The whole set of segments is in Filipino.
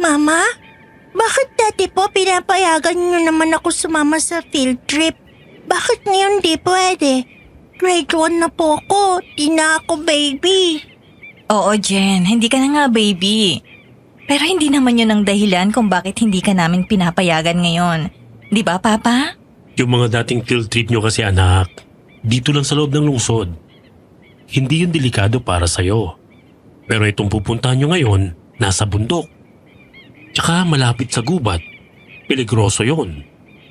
Mama, bakit dati po pinapayagan niyo naman ako sumama sa field trip? Bakit ngayon di pwede? Grade 1 na po ako, di na ako baby. Oo, Jen, hindi ka na nga baby. Pero hindi naman yun ang dahilan kung bakit hindi ka namin pinapayagan ngayon. Di ba, Papa? Yung mga dating field trip nyo kasi anak, dito lang sa loob ng lungsod. Hindi yun delikado para sa'yo. Pero itong pupuntahan nyo ngayon, nasa bundok. Tsaka malapit sa gubat. Peligroso yun.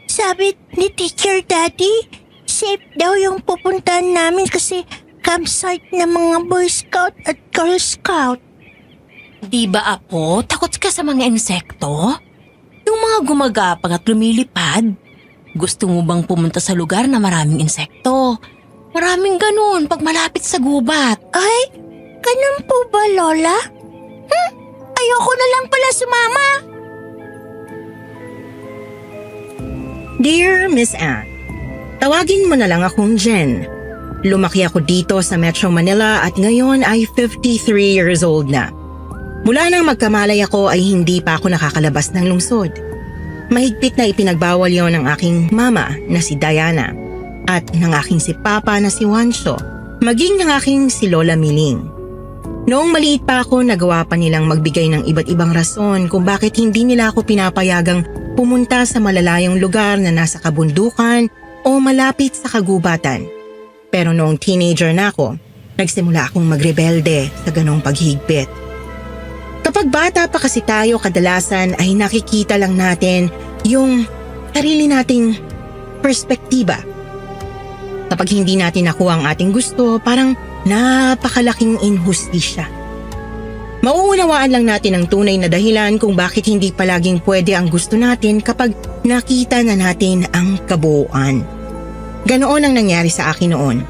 Sabi ni Teacher Daddy, safe daw yung pupuntahan namin kasi campsite ng mga Boy Scout at Girl Scout. Di ba, Apo, takot ka sa mga insekto? Yung mga gumagapang at lumilipad? Gusto mo bang pumunta sa lugar na maraming insekto? Maraming ganun pag malapit sa gubat. Ay, ganun po ba, Lola? Ayoko na lang pala sumama. Dear Miss Anne, tawagin mo na lang akong Jen. Lumaki ako dito sa Metro Manila at ngayon ay 53 years old na. Mula nang magkamalay ako ay hindi pa ako nakakalabas ng lungsod. Mahigpit na ipinagbawal yon ng aking mama na si Diana at ng aking si Papa na si Juancho, maging ng aking si Lola Miling. Noong maliit pa ako, nagawa pa nilang magbigay ng iba't ibang rason kung bakit hindi nila ako pinapayagang pumunta sa malalayong lugar na nasa kabundukan o malapit sa kagubatan. Pero noong teenager na ako, nagsimula akong magrebelde sa ganong paghigpit. Kapag bata pa kasi tayo, kadalasan ay nakikita lang natin yung sarili nating perspektiba. Kapag hindi natin nakuha ang ating gusto, parang napakalaking inhustisya. Mauunawaan lang natin ang tunay na dahilan kung bakit hindi palaging pwede ang gusto natin kapag nakita na natin ang kabuuan. Ganoon ang nangyari sa akin noon.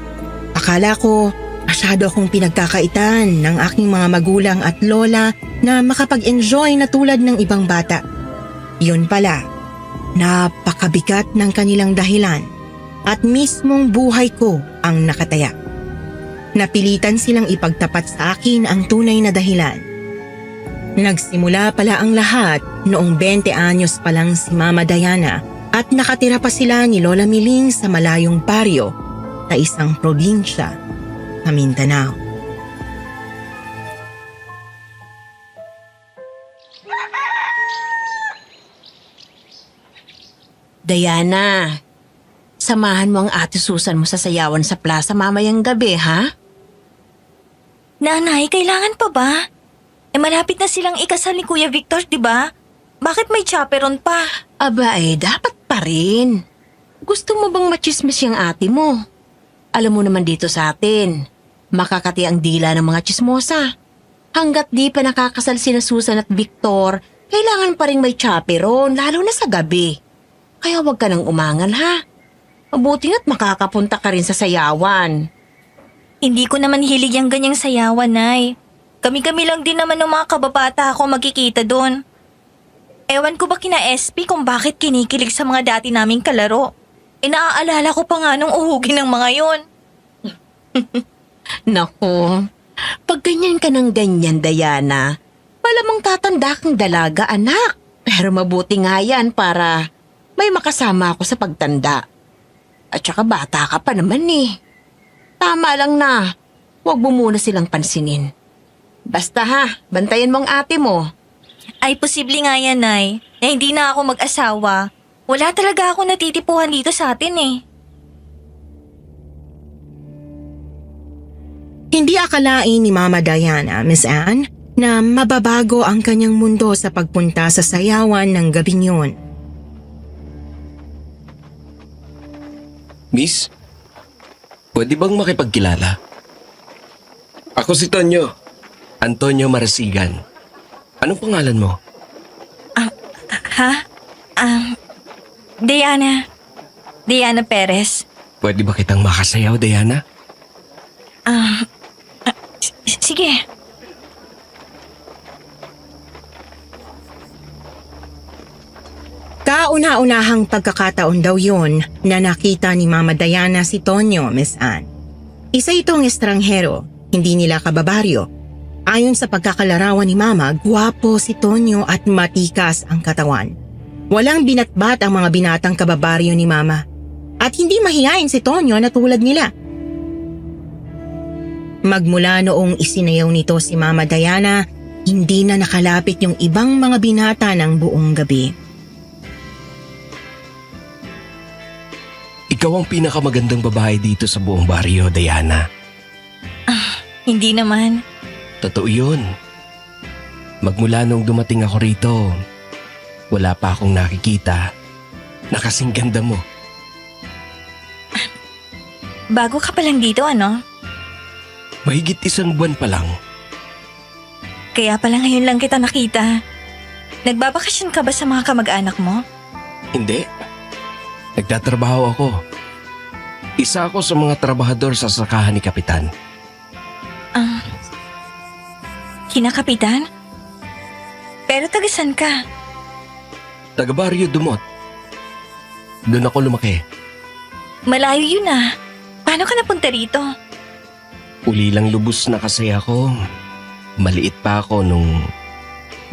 Akala ko masyado akong pinagkakaitan ng aking mga magulang at lola na makapag-enjoy na tulad ng ibang bata. Yun pala, napakabigat ng kanilang dahilan at mismong buhay ko ang nakataya. Napilitan silang ipagtapat sa akin ang tunay na dahilan. Nagsimula pala ang lahat noong 20 anyos pa lang si Mama Diana at nakatira pa sila ni Lola Miling sa malayong baryo sa isang probinsya sa Mindanao. Diana, samahan mo ang ate Susan mo sa sayawan sa plaza mamayang gabi, ha? Nanay, kailangan pa ba? Malapit na silang ikasal ni Kuya Victor, di ba? Bakit may chaperon pa? Aba dapat pa rin. Gusto mo bang machismis yung ate mo? Alam mo naman dito sa atin, makakati ang dila ng mga chismosa. Hanggat di pa nakakasal sina Susan at Victor, kailangan pa rin may chaperon, lalo na sa gabi. Kaya huwag ka nang umangal, ha? Mabuti nga't makakapunta ka rin sa sayawan. Hindi ko naman hilig yung ganyang sayawan, Nay. Kami-kami lang din naman ng mga kababata ako magkikita doon. Ewan ko ba kina SP kung bakit kinikilig sa mga dati naming kalaro. Naaalala ko pa nga nung uhugin ng mga yon. Naku, pag ganyan ka ng ganyan, Diana, malamang tatanda kang dalaga, anak. Pero mabuti nga yan para may makasama ako sa pagtanda. At saka bata ka pa naman eh. Tama lang na, huwag mo muna silang pansinin. Basta ha, bantayan mo ang ate mo. Ay, posible nga yan, Nay. Na hindi na ako mag-asawa. Wala talaga ako natitipuhan dito sa atin eh. Hindi akalain ni Mama Diana, Miss Anne, na mababago ang kanyang mundo sa pagpunta sa sayawan ng gabing yun. Miss, pwede bang makipagkilala? Ako si Tonyo. Antonio Marasigan. Anong pangalan mo? Diana. Diana Perez. Pwede ba kitang makasayaw, Diana? Sige. Kauna-unahang pagkakataon daw yun na nakita ni Mama Diana si Tonyo, Miss Anne. Isa itong estranghero, hindi nila kababaryo. Ayon sa pagkakalarawan ni Mama, gwapo si Tonyo at matikas ang katawan. Walang binatbat ang mga binatang kababaryo ni Mama. At hindi mahiyain si Tonyo na tulad nila. Magmula noong isinayaw nito si Mama Diana, hindi na nakalapit yung ibang mga binata ng buong gabi. Ikaw ang pinakamagandang babae dito sa buong baryo, Diana. Hindi naman. Totoo yun. Magmula nung dumating ako rito, wala pa akong nakikita na kasing ganda mo. Bago ka pa lang dito, ano? Mahigit 1 buwan pa lang. Kaya pala ngayon lang kita nakita. Nagbabakasyon ka ba sa mga kamag-anak mo? Hindi. Nagtatrabaho ako. Isa ako sa mga trabahador sa sakahan ni Kapitan. Kinakapitan? Pero tagasan ka? Taga Barrio Dumot. Doon ako lumaki. Malayo yun ah. Paano ka napunta rito? Uli lang lubos na kasi ako. Maliit pa ako nung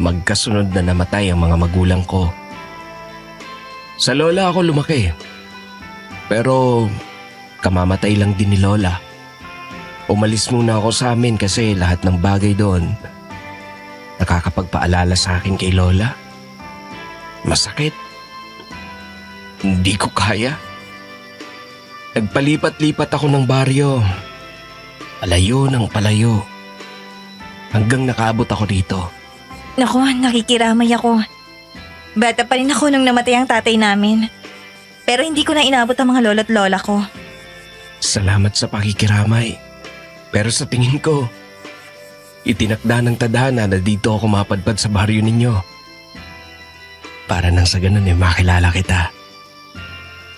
magkasunod na namatay ang mga magulang ko. Sa lola ako lumaki. Pero kamamatay lang din ni Lola. Umalis muna ako sa amin kasi lahat ng bagay doon nakakapagpaalala sa akin kay Lola. Masakit. Hindi ko kaya. Nagpalipat-lipat ako ng baryo. Palayo ng palayo. Hanggang nakaabot ako dito. Naku, nakikiramay ako. Bata pa rin ako nung namatay ang tatay namin. Pero hindi ko na inabot ang mga lolo't lola ko. Salamat sa pakikiramay. Pero sa tingin ko, itinakda ng tadhana na dito ako mapadpad sa baryo ninyo. Para nang sa ganun makilala kita.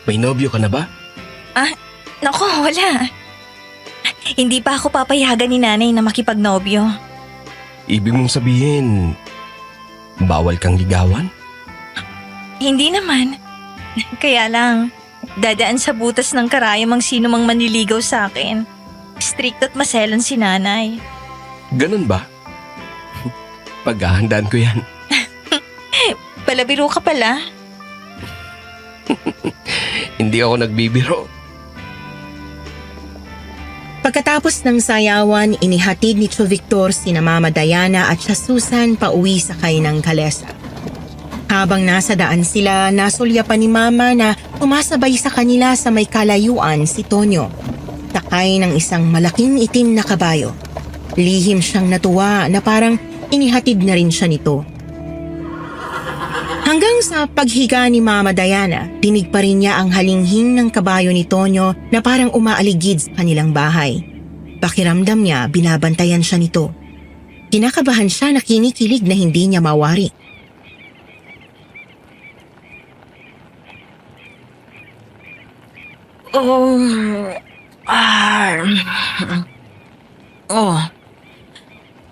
May nobyo ka na ba? Naku, wala. Hindi pa ako papayagan ni nanay na makipagnobyo. Ibig mong sabihin, bawal kang ligawan? Hindi naman. Kaya lang, dadaan sa butas ng karayom ang sino mang manliligaw sa akin. Strict at maselan si nanay. Ganun ba? Paghahandaan ko yan. Palabiro ka pala. Hindi ako nagbibiro. Pagkatapos ng sayawan, inihatid ni Tio Victor sina Mama Diana at siya Susan pauwi sakay ng kalesa. Habang nasa daan sila, nasulyapan ni Mama na umasabay sa kanila sa may kalayuan si Tonyo. Sakay ng isang malaking itim na kabayo. Lihim siyang natuwa na parang inihatid na rin siya nito. Hanggang sa paghiga ni Mama Diana, dinig pa rin niya ang halinghing ng kabayo ni Tonyo na parang umaaligid sa kanilang bahay. Pakiramdam niya, binabantayan siya nito. Kinakabahan siya na kinikilig na hindi niya mawari.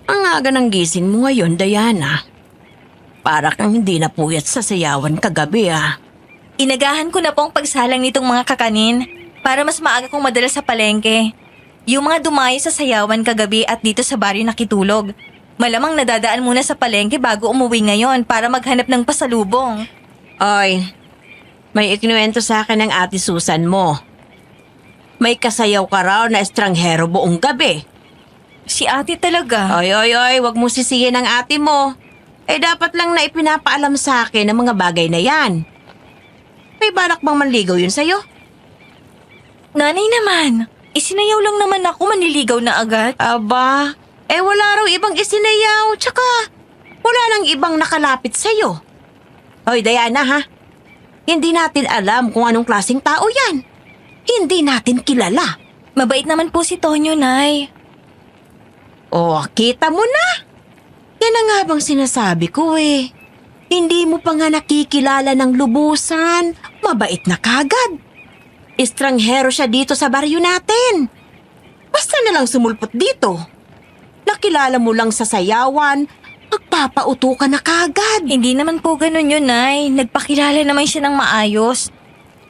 Ang aga ng gising mo ngayon, Diana. Para kang hindi napuyat sa sayawan kagabi ah. Inagahan ko na po ang pagsalang nitong mga kakanin para mas maaga kong madala sa palengke. Yung mga dumayo sa sayawan kagabi at dito sa baryo nakitulog. Malamang nadadaan muna sa palengke bago umuwi ngayon para maghanap ng pasalubong. Oy, may ikinuwento sa akin ng ate Susan mo. May kasayaw ka raw na estranghero buong gabi. Si ate talaga. Oy, wag mo sisihin ang ate mo. Dapat lang na ipinapaalam sa akin ang mga bagay na yan. May balak bang manligaw yun sa'yo? Nanay naman, isinayaw lang naman ako, manliligaw na agad. Aba, wala raw ibang isinayaw, tsaka wala nang ibang nakalapit sa'yo. Hoy, Diana ha, hindi natin alam kung anong klaseng tao yan. Hindi natin kilala. Mabait naman po si Tonyo, Nay. Oh, kita mo na. Yan ang nga bang sinasabi ko eh. Hindi mo pa nga nakikilala ng lubusan. Mabait na kagad. Estranghero siya dito sa baryo natin. Basta na lang sumulpot dito. Nakilala mo lang sa sayawan, magpapauto ka na kagad. Hindi naman po ganun yun, Nay. Nagpakilala naman siya ng maayos.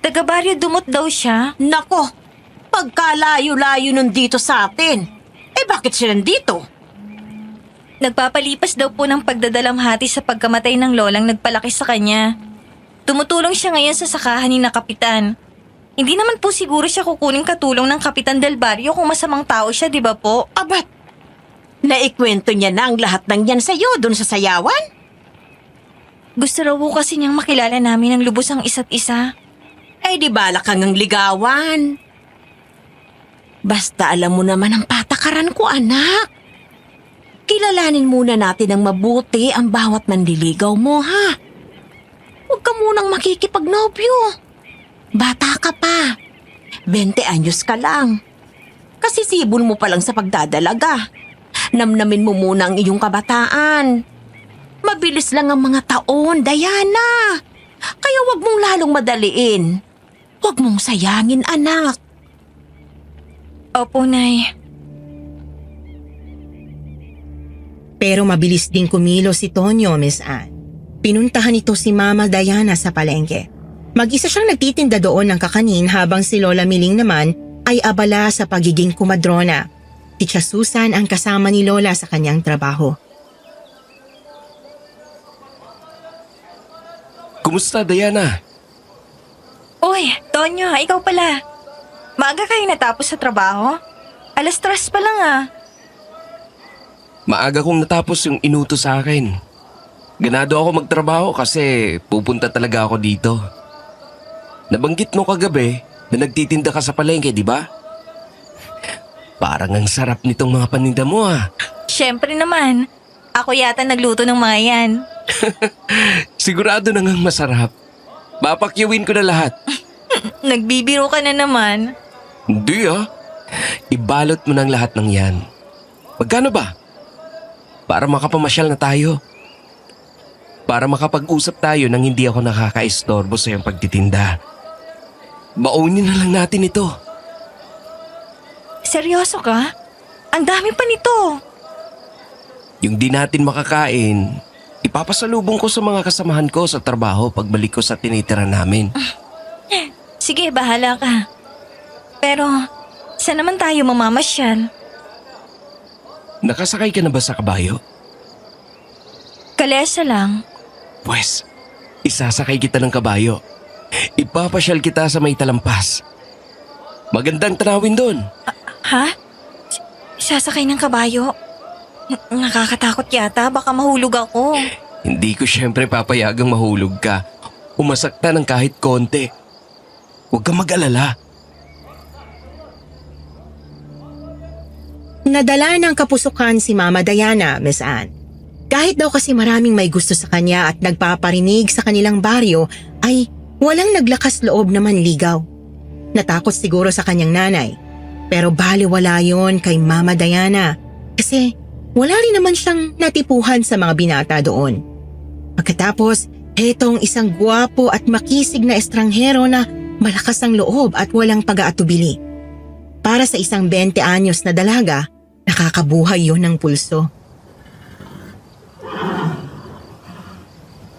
Taga-baryo Dumot daw siya. Nako, pagkalayo-layo nun dito sa atin. Bakit siya nandito? Nagpapalipas daw po ng pagdadalamhati sa pagkamatay ng lolang nagpalaki sa kanya. Tumutulong siya ngayon sa sakahan ni na kapitan. Hindi naman po siguro siya kukuning katulong ng Kapitan Del Barrio kung masamang tao siya, di ba po? Abat, naikwento niya na ang lahat ng yan sa'yo doon sa sayawan? Gusto raw po kasi niyang makilala namin ng lubos ang isa't isa. Ay di balak kang ang ligawan. Basta alam mo naman ang patakaran ko, anak. Kilalanin muna natin ng mabuti ang bawat manliligaw mo, ha? Huwag ka munang makikipagnobyo. Bata ka pa. 20 anyos ka lang. Kasi sibol mo pa lang sa pagdadalaga. Namnamin mo muna ang iyong kabataan. Mabilis lang ang mga taon, Diana. Kaya wag mong lalong madaliin. Wag mong sayangin, anak. Opo, Nay. Pero mabilis din kumilos si Tonyo, Miss Anne. Pinuntahan ito si Mama Diana sa palengke. Mag-isa siyang nagtitinda doon ng kakanin habang si Lola Miling naman ay abala sa pagiging kumadrona. Si Tia Susan ang kasama ni Lola sa kanyang trabaho. Kumusta, Diana? Uy, Tonyo, ikaw pala. Maaga kayo natapos sa trabaho? 3:00 pa lang ah. Maaga kong natapos yung inuto sa akin. Ganado ako magtrabaho kasi pupunta talaga ako dito. Nabanggit mo kagabi na nagtitinda ka sa palengke, di ba? Parang ang sarap nitong mga paninda mo, ah. Siyempre naman. Ako yata nagluto ng mga yan. Sigurado na ngang masarap. Papakyawin ko na lahat. Nagbibiro ka na naman. Hindi, ah. Ibalot mo ng lahat ng yan. Magkano ba? Para makapamasyal na tayo. Para makapag-usap tayo nang hindi ako nakaka-istorbo sa iyong pagtitinda. Baunin na lang natin ito. Seryoso ka? Ang dami pa nito. Yung di natin makakain, ipapasalubong ko sa mga kasamahan ko sa trabaho pagbalik ko sa tinitira namin. Sige, bahala ka. Pero, saan naman tayo mamamasyal? Nakasakay ka na ba sa kabayo? Kalesa lang. Pwes, isasakay kita ng kabayo. Ipapasyal kita sa may talampas. Magandang tanawin doon. Ha? Sasakay ng kabayo? Nakakatakot yata, baka mahulog ako. Hindi ko syempre papayagang mahulog ka. Umasakta ng kahit konti. Huwag kang mag-alala. Nadala ng kapusukan si Mama Diana, Miss Anne. Kahit daw kasi maraming may gusto sa kanya at nagpaparinig sa kanilang baryo, ay walang naglakas loob na manligaw. Natakot siguro sa kanyang nanay. Pero baliwala yon kay Mama Diana kasi wala rin naman siyang natipuhan sa mga binata doon. Pagkatapos, hetong isang gwapo at makisig na estranghero na malakas ang loob at walang pag-aatubili. Para sa isang 20 anyos na dalaga, nakakabuhay yon ng pulso.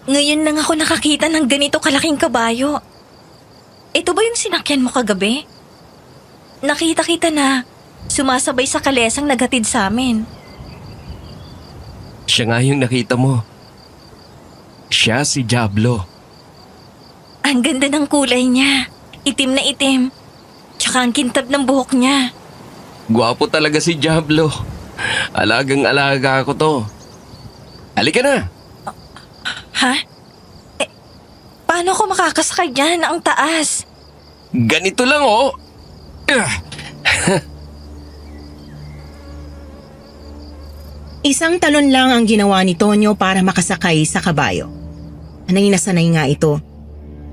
Ngayon lang ako nakakita ng ganito kalaking kabayo. Ito ba yung sinakyan mo kagabi? Nakita kita na sumasabay sa kalesang naghatid sa amin. Siya nga yung nakita mo. Siya si Diablo. Ang ganda ng kulay niya. Itim na itim. Tsaka ang kintab ng buhok niya. Gwapo talaga si Diablo. Alagang-alaga ako to. Halika na. Ha? Paano ako makakasakay dyan? Ang taas. Ganito lang, oh. Isang talon lang ang ginawa ni Tonyo para makasakay sa kabayo. Sanay na sanay nga ito.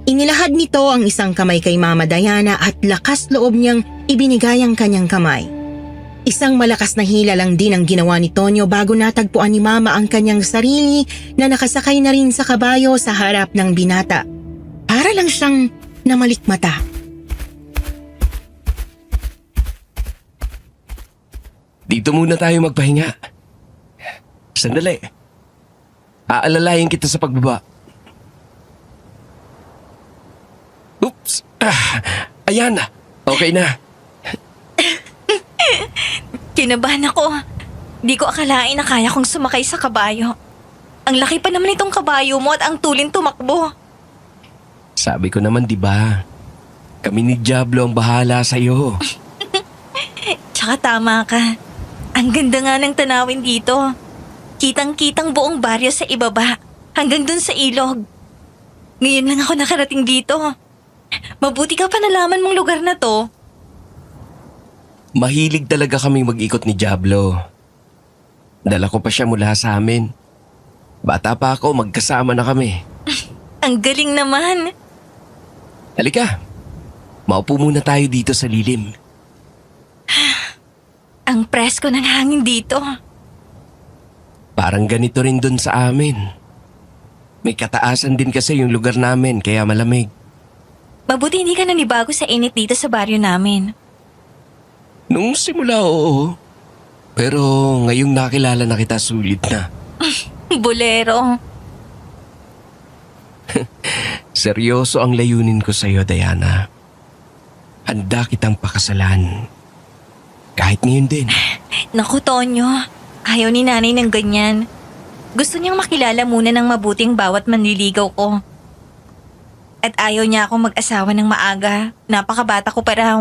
Inilahad nito ang isang kamay kay Mama Diana at lakas loob niyang ibinigay ang kanyang kamay. Isang malakas na hila lang din ang ginawa ni Tonyo bago natagpuan ni Mama ang kanyang sarili na nakasakay na rin sa kabayo sa harap ng binata. Para lang siyang namalikmata. Dito muna tayo magpahinga. Sandali. Aalalayan kita sa pagbaba. Oops! Ayan na. Okay na. Kinabahan ako. Di ko akalain na kaya kong sumakay sa kabayo. Ang laki pa naman itong kabayo mo at ang tulin tumakbo. Sabi ko naman, di ba? Kami ni Diablo ang bahala sa'yo. Tsaka tama ka. Ang ganda nga ng tanawin dito. Kitang-kitang buong baryo sa ibaba, hanggang dun sa ilog. Ngayon lang ako nakarating dito. Mabuti ka pa nalaman mong lugar na to. Mahilig talaga kaming mag-ikot ni Diablo. Dala ko pa siya mula sa amin. Bata pa ako, magkasama na kami. Ang galing naman. Halika, maupo muna tayo dito sa lilim. Ang presko ng hangin dito. Parang ganito rin dun sa amin. May kataasan din kasi yung lugar namin kaya malamig. Mabuti hindi ka nanibago sa init dito sa baryo namin. Nung simula oo, pero ngayong nakilala na kita sulit na. Bolero. Seryoso ang layunin ko sa'yo, Diana. Handa kitang pakasalan. Kahit ngayon din. Naku, Tonyo. Ayaw ni nanay ng ganyan. Gusto niyang makilala muna ng mabuting bawat manliligaw ko. At ayaw niya akong mag-asawa ng maaga. Napakabata ko pa raw.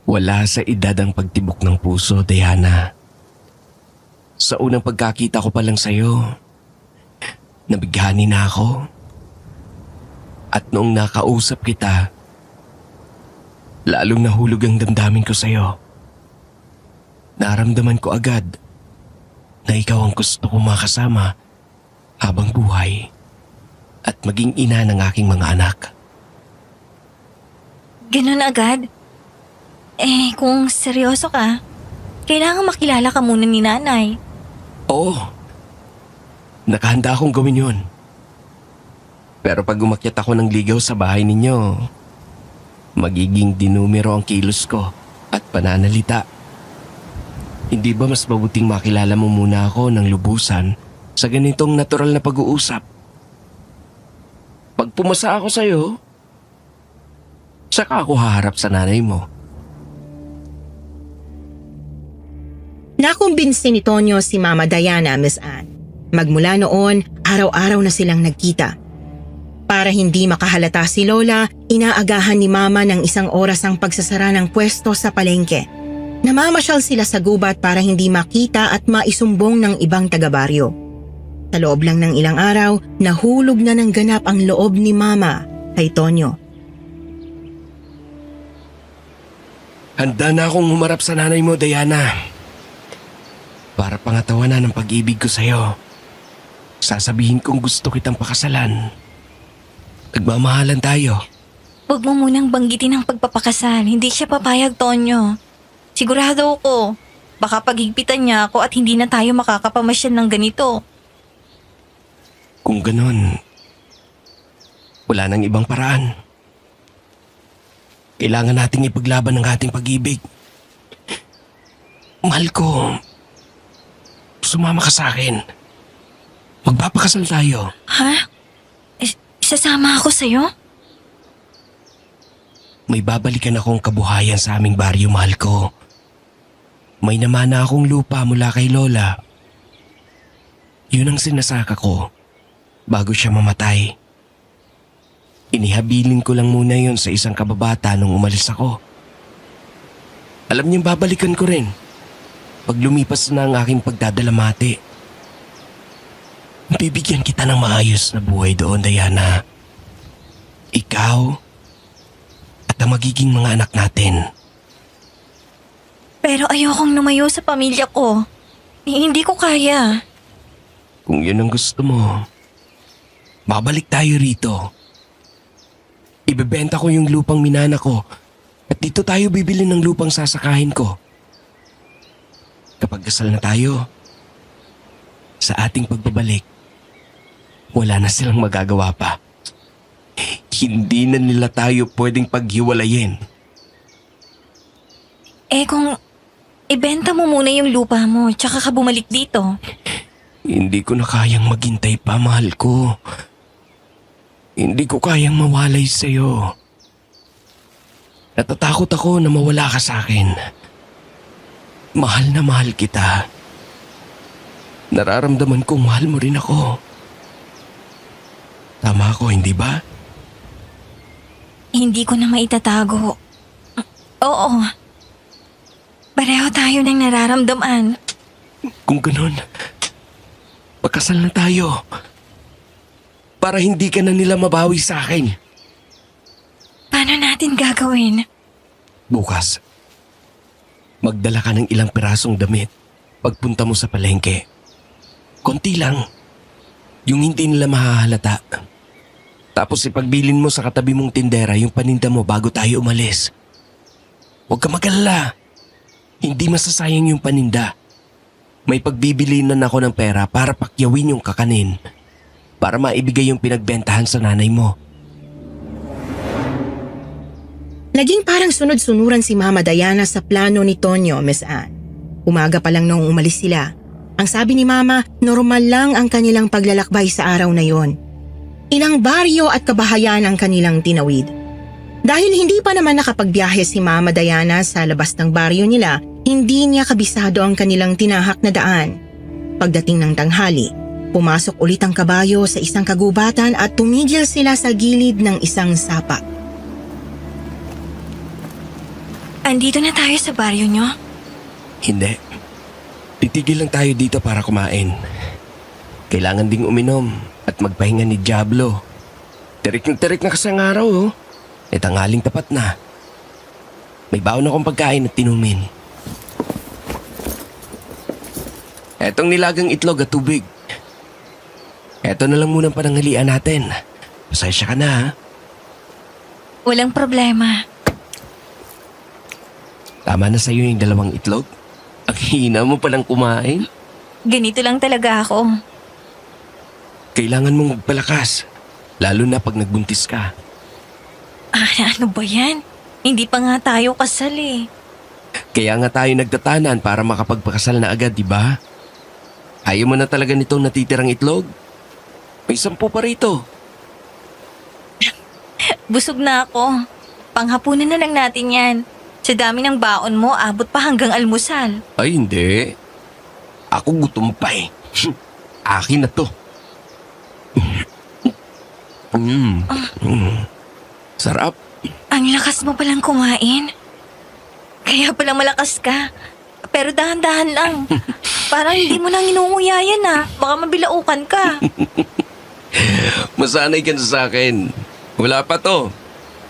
Wala sa edad ang pagtibok ng puso, Diana. Sa unang pagkakita ko pa lang sa'yo, nabighani na ako. At noong nakausap kita, lalong nahulog ang damdamin ko sa'yo. Naramdaman ko agad na ikaw ang gusto kong makasama habang buhay at maging ina ng aking mga anak. Ganun agad? Kung seryoso ka, kailangan makilala ka muna ni nanay. Oo, nakahanda akong gawin yun. Pero pag umakyat ako ng ligaw sa bahay ninyo, magiging dinumero ang kilos ko at pananalita. Hindi ba mas mabuting makilala mo muna ako ng lubusan sa ganitong natural na pag-uusap? Pag pumasa ako sa'yo, saka ako haharap sa nanay mo. Nakumbinsi ni Tonyo si Mama Diana, Miss Anne. Magmula noon, araw-araw na silang nagkita. Para hindi makahalata si Lola, inaagahan ni Mama ng 1 oras ang pagsasara ng pwesto sa palengke. Namamasyal sila sa gubat para hindi makita at maisumbong ng ibang taga-baryo. Sa loob lang ng ilang araw, nahulog na ng ganap ang loob ni Mama kay Tonyo. Handa na akong humarap sa nanay mo, Diana. Para pangatawanan ng pag-ibig ko sa'yo. Sasabihin kong gusto kitang pakasalan. Nagmamahalan tayo. Huwag mo munang banggitin ang pagpapakasal. Hindi siya papayag, Tonyo. Sigurado ako. Baka paghigpitan niya ako at hindi na tayo makakapamasyal ng ganito. Kung ganon, wala nang ibang paraan. Kailangan nating ipaglaban ang ating pag-ibig. Mahal ko, sumama ka sa akin. Magpapakasal tayo. Ha? Isasama ako sa'yo? May babalikan akong kabuhayan sa aming baryo, mahal ko. May namana akong lupa mula kay Lola. Yun ang sinasaka ko bago siya mamatay. Inihabilin ko lang muna yon sa isang kababata nung umalis ako. Alam niyang babalikan ko rin pag lumipas na ang aking pagdadalamati. Bibigyan kita ng maayos na buhay doon, Diana. Ikaw at ang magiging mga anak natin. Pero ayokong lumayo sa pamilya ko. Hindi ko kaya. Kung yun ang gusto mo, babalik tayo rito. Ibebenta ko yung lupang minana ko at dito tayo bibili ng lupang sasakahin ko. Kapag kasal na tayo, sa ating pagbabalik, wala na silang magagawa pa. Hindi na nila tayo pwedeng paghiwalayin. Kung ibenta mo muna yung lupa mo tsaka ka bumalik dito. Hindi ko na kayang maghintay pa, mahal ko. Hindi ko kayang mawalay sa'yo. Natatakot ako na mawala ka sa akin. Mahal na mahal kita. Nararamdaman kong mahal mo rin ako. Tama ako, hindi ba? Hindi ko na maitatago. Oo. Pareho tayo ng nararamdaman. Kung ganun, pagkasal na tayo. Para hindi ka na nila mabawi sa akin. Paano natin gagawin? Bukas, magdala ka ng ilang pirasong damit pagpunta mo sa palengke. Konti lang. Yung hindi nila mahahalata. Tapos ipagbilin mo sa katabi mong tindera yung paninda mo bago tayo umalis. Huwag ka mag-alala. Hindi masasayang yung paninda. May pagbibilinan ako ng pera para pakyawin yung kakanin. Para maibigay yung pinagbentahan sa nanay mo. Naging parang sunod-sunuran si Mama Diana sa plano ni Tonyo, Miss Anne. Umaga pa lang noong umalis sila. Ang sabi ni Mama, normal lang ang kanilang paglalakbay sa araw na yon. Ilang baryo at kabahayan ang kanilang tinawid. Dahil hindi pa naman nakapagbiyahe si Mama Diana sa labas ng baryo nila, hindi niya kabisado ang kanilang tinahak na daan. Pagdating ng tanghali, pumasok ulit ang kabayo sa isang kagubatan at tumigil sila sa gilid ng isang sapa. Andito na tayo sa baryo nyo? Hindi. Titigil lang tayo dito para kumain. Kailangan ding uminom at magpahinga ni Diablo. Tirik na kasi ang araw, oh. E tanghaling tapat na. May baon akong pagkain at tinumin. Etong nilagang itlog at tubig. Eto na lang muna ang pananghalian natin. Pasensya ka na, ha? Walang problema. Tama na sa'yo yung 2 itlog. Ang hina mo palang kumain. Ganito lang talaga ako. Kailangan mong magpalakas. Lalo na pag nagbuntis ka. Ano ba yan? Hindi pa nga tayo kasal eh. Kaya nga tayo nagtatanan para makapagpakasal na agad, di ba? Ayaw mo na talaga nitong natitirang itlog? May 10 pa rito. Busog na ako. Panghapunan na lang natin yan. Sa dami ng baon mo, abot pa hanggang almusal. Ay, hindi. Ako gutom pa eh. Akin na to. Sarap. Ang lakas mo palang kumain. Kaya palang malakas ka. Pero dahan-dahan lang. Parang hindi mo nang inuunguyayan ah. Baka mabilaukan ka. Masanay ka na sa akin. Wala pa to.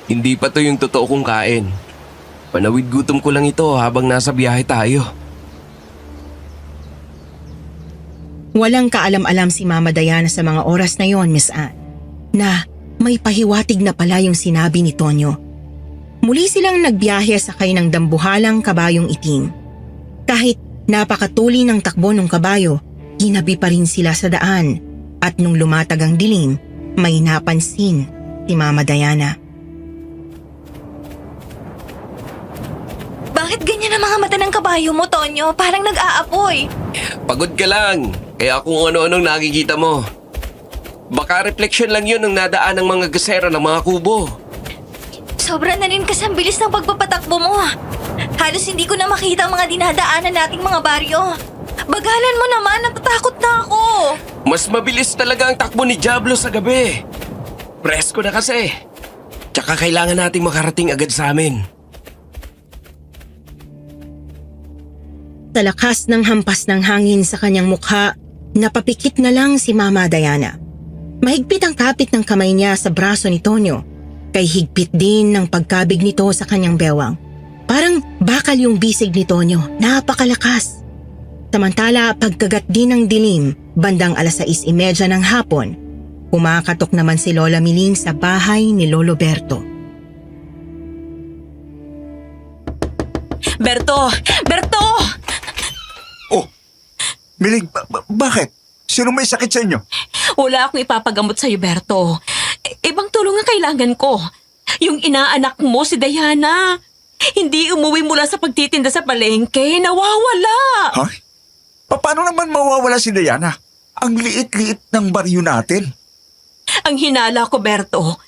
Hindi pa to yung totoo kong kain. Panawid gutom ko lang ito habang nasa biyahe tayo. Walang kaalam-alam si Mama Diana sa mga oras na yon, Miss Anne, na may pahiwatig na pala yung sinabi ni Tonyo. Muli silang nagbiyahe sakay ng dambuhalang kabayong itim. Kahit napakatuli ng takbo ng kabayo, ginabi pa rin sila sa daan at nung lumatag ang dilim, may napansin si Mama Diana. Bakit ganyan ang mga mata ng kabayo mo, Tonyo? Parang nag-aapoy. Pagod ka lang. Kaya kung ano-anong nakikita mo. Baka refleksyon lang yun ng nadaan ng mga gasera ng mga kubo. Sobra na rin kasi ang bilis ng pagpapatakbo mo. Halos hindi ko na makita ang mga dinadaanan nating mga baryo. Bagalan mo naman, natatakot na ako. Mas mabilis talaga ang takbo ni Diablo sa gabi. Presko na kasi. Tsaka kailangan nating makarating agad sa amin. Sa lakas ng hampas ng hangin sa kanyang mukha, napapikit na lang si Mama Diana. Mahigpit ang kapit ng kamay niya sa braso ni Tonyo, kay higpit din ng pagkabig nito sa kanyang bewang. Parang bakal yung bisig ni Tonyo, napakalakas. Samantala, pagkagat din ng dilim, bandang 6:30 ng hapon, kumakatok naman si Lola Miling sa bahay ni Lolo Berto. Berto! Berto! Oh, Miling, bakit? Sino may sakit sa inyo? Wala akong ipapagamot sa'yo, Berto. Ibang tulong ang kailangan ko. Yung inaanak mo, si Diana. Hindi umuwi mula sa pagtitinda sa palengke. Nawawala. Ha? Paano naman mawawala si Diana? Ang liit-liit ng baryo natin. Ang hinala ko, Berto.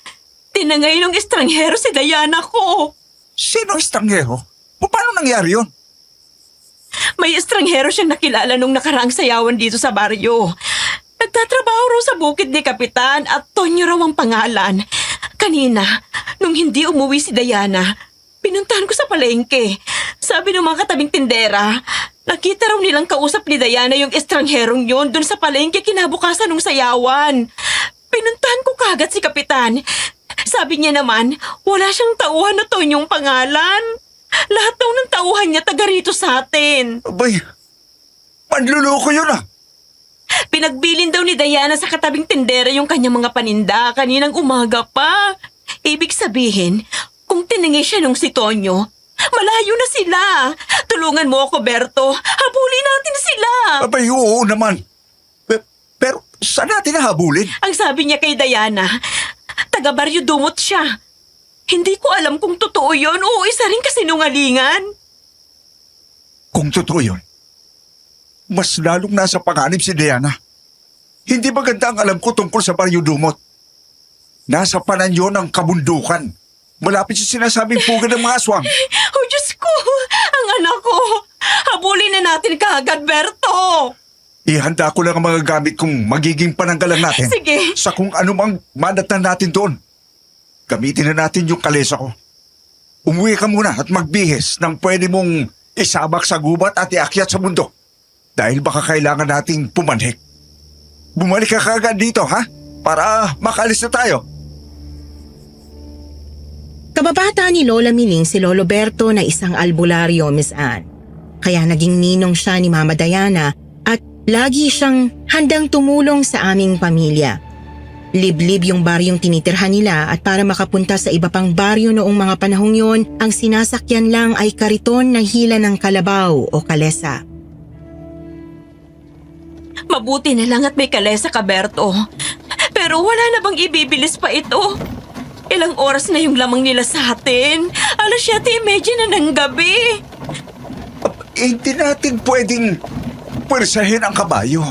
Tinangay ng estranghero si Diana ko. Sino estanghero? Paano nangyari yun? May estranghero siyang nakilala nung nakaraang sayawan dito sa baryo. Nagtatrabaho raw sa bukid ni Kapitan at Tonyo raw ang pangalan. Kanina, nung hindi umuwi si Diana, pinuntahan ko sa palengke. Sabi ng mga katabing tindera, nakita raw nilang kausap ni Diana yung estrangherong yun dun sa palengke kinabukasan ng sayawan. Pinuntahan ko kagad si Kapitan. Sabi niya naman, wala siyang tauhan na Tonyong pangalan. Lahat daw ng tauhan niya taga rito sa atin. Abay, manluloko yun ah. Pinagbilin daw ni Diana sa katabing tindera yung kanyang mga paninda kaninang umaga pa. Ibig sabihin, kung tiningi siya nung si Tonyo, malayo na sila. Tulungan mo ako, Berto. Habulin natin sila. Abay, oo naman. Pero saan natin nahabulin? Ang sabi niya kay Diana, taga Baryo Dumot siya. Hindi ko alam kung totoo yun o isa rin kasinungalingan. Kung totoo yun, mas lalong nasa panganib si Diana. Hindi maganda ang alam ko tungkol sa Baryo Dumot. Nasa pananyo ng kabundukan. Malapit sa sinasabing pugad ng mga aswang. Oh, Diyos ko! Ang anak ko! Habulin na natin kaagad, Berto! Ihanda ko lang ang mga gamit kong magiging pananggalang natin. Sige. Sa kung anumang mandatnan natin doon. Gamitin na natin yung kalesa ko. Umuwi ka muna at magbihis ng pwede mong isabak sa gubat at iakyat sa mundo. Dahil baka kailangan nating pumanhik. Bumalik ka kaagad dito, ha? Para makalis na tayo. Kababata ni Lola Miling si Lolo Berto na isang albularyo, Miss Anne. Kaya naging ninong siya ni Mama Diana at lagi siyang handang tumulong sa aming pamilya. Liblib yung baryong tinitirhan nila at para makapunta sa iba pang baryo noong mga panahong yon, ang sinasakyan lang ay kariton na hila ng kalabaw o kalesa. Mabuti na lang at may kalesa ka, Berto. Pero wala na bang ibibilis pa ito? Ilang oras na yung lamang nila sa atin. 7:30 na ng gabi. Hindi natin pwedeng pwersahin ang kabayo.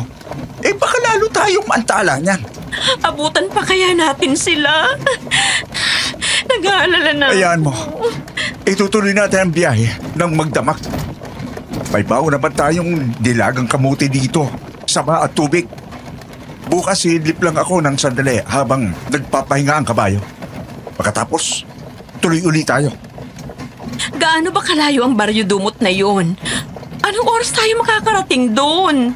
Baka lalo tayong maantala niyan. Abutan pa kaya natin sila? Nag-aalala na. Hayaan mo. Itutuloy natin ang biyahe ng magdamag. May baon naman tayong dilagang kamuti dito. Saba at tubig. Bukas idlip lang ako ng sandali habang nagpapahinga ang kabayo. Pagkatapos, tuloy ulit tayo. Gaano ba kalayo ang Baryo Dumot na yon? Anong oras tayo makakarating doon?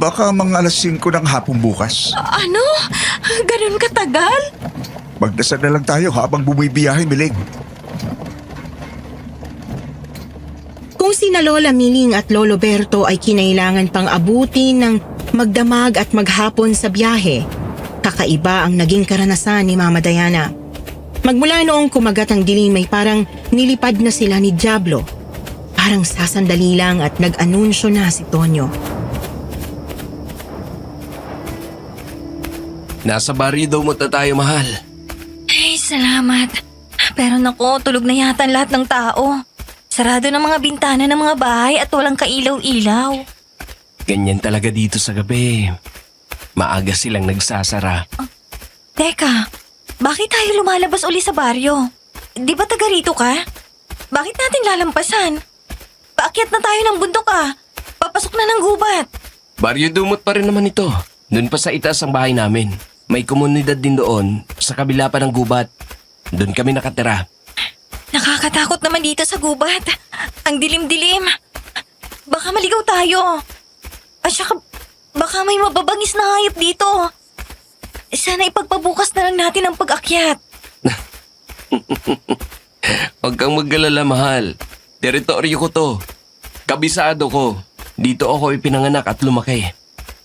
Baka mga 5:00 ng hapon bukas. Ano? Ganun katagal? Magdasal na lang tayo habang bumibiyahe, Miling. Kung sina Lola Miling at Lolo Berto ay kinailangan pang abutin ng magdamag at maghapon sa biyahe, kakaiba ang naging karanasan ni Mama Diana. Magmula noong kumagat ang dilim ay parang nilipad na sila ni Diablo. Parang sasandali lang at nag-anunsyo na si Tonyo. Nasa Baryo Dumot na tayo, mahal. Ay, salamat. Pero naku, tulog na yata ang lahat ng tao. Sarado ng mga bintana ng mga bahay at walang kailaw-ilaw. Ganyan talaga dito sa gabi. Maaga silang nagsasara. Teka, bakit tayo lumalabas uli sa baryo? Di ba taga rito ka? Bakit natin lalampasan? Paakyat na tayo ng bundok Papasok na ng gubat. Baryo Dumot pa rin naman ito. Doon pa sa itaas ang bahay namin. May komunidad din doon, sa kabila pa ng gubat. Doon kami nakatira. Nakakatakot naman dito sa gubat. Ang dilim-dilim. Baka maligaw tayo. At saka, baka may mababangis na hayop dito. Sana ipagpabukas na lang natin ang pag-akyat. Huwag kang mag-alala, mahal. Teritoryo ko to. Kabisado ko. Dito ako ipinanganak at lumaki.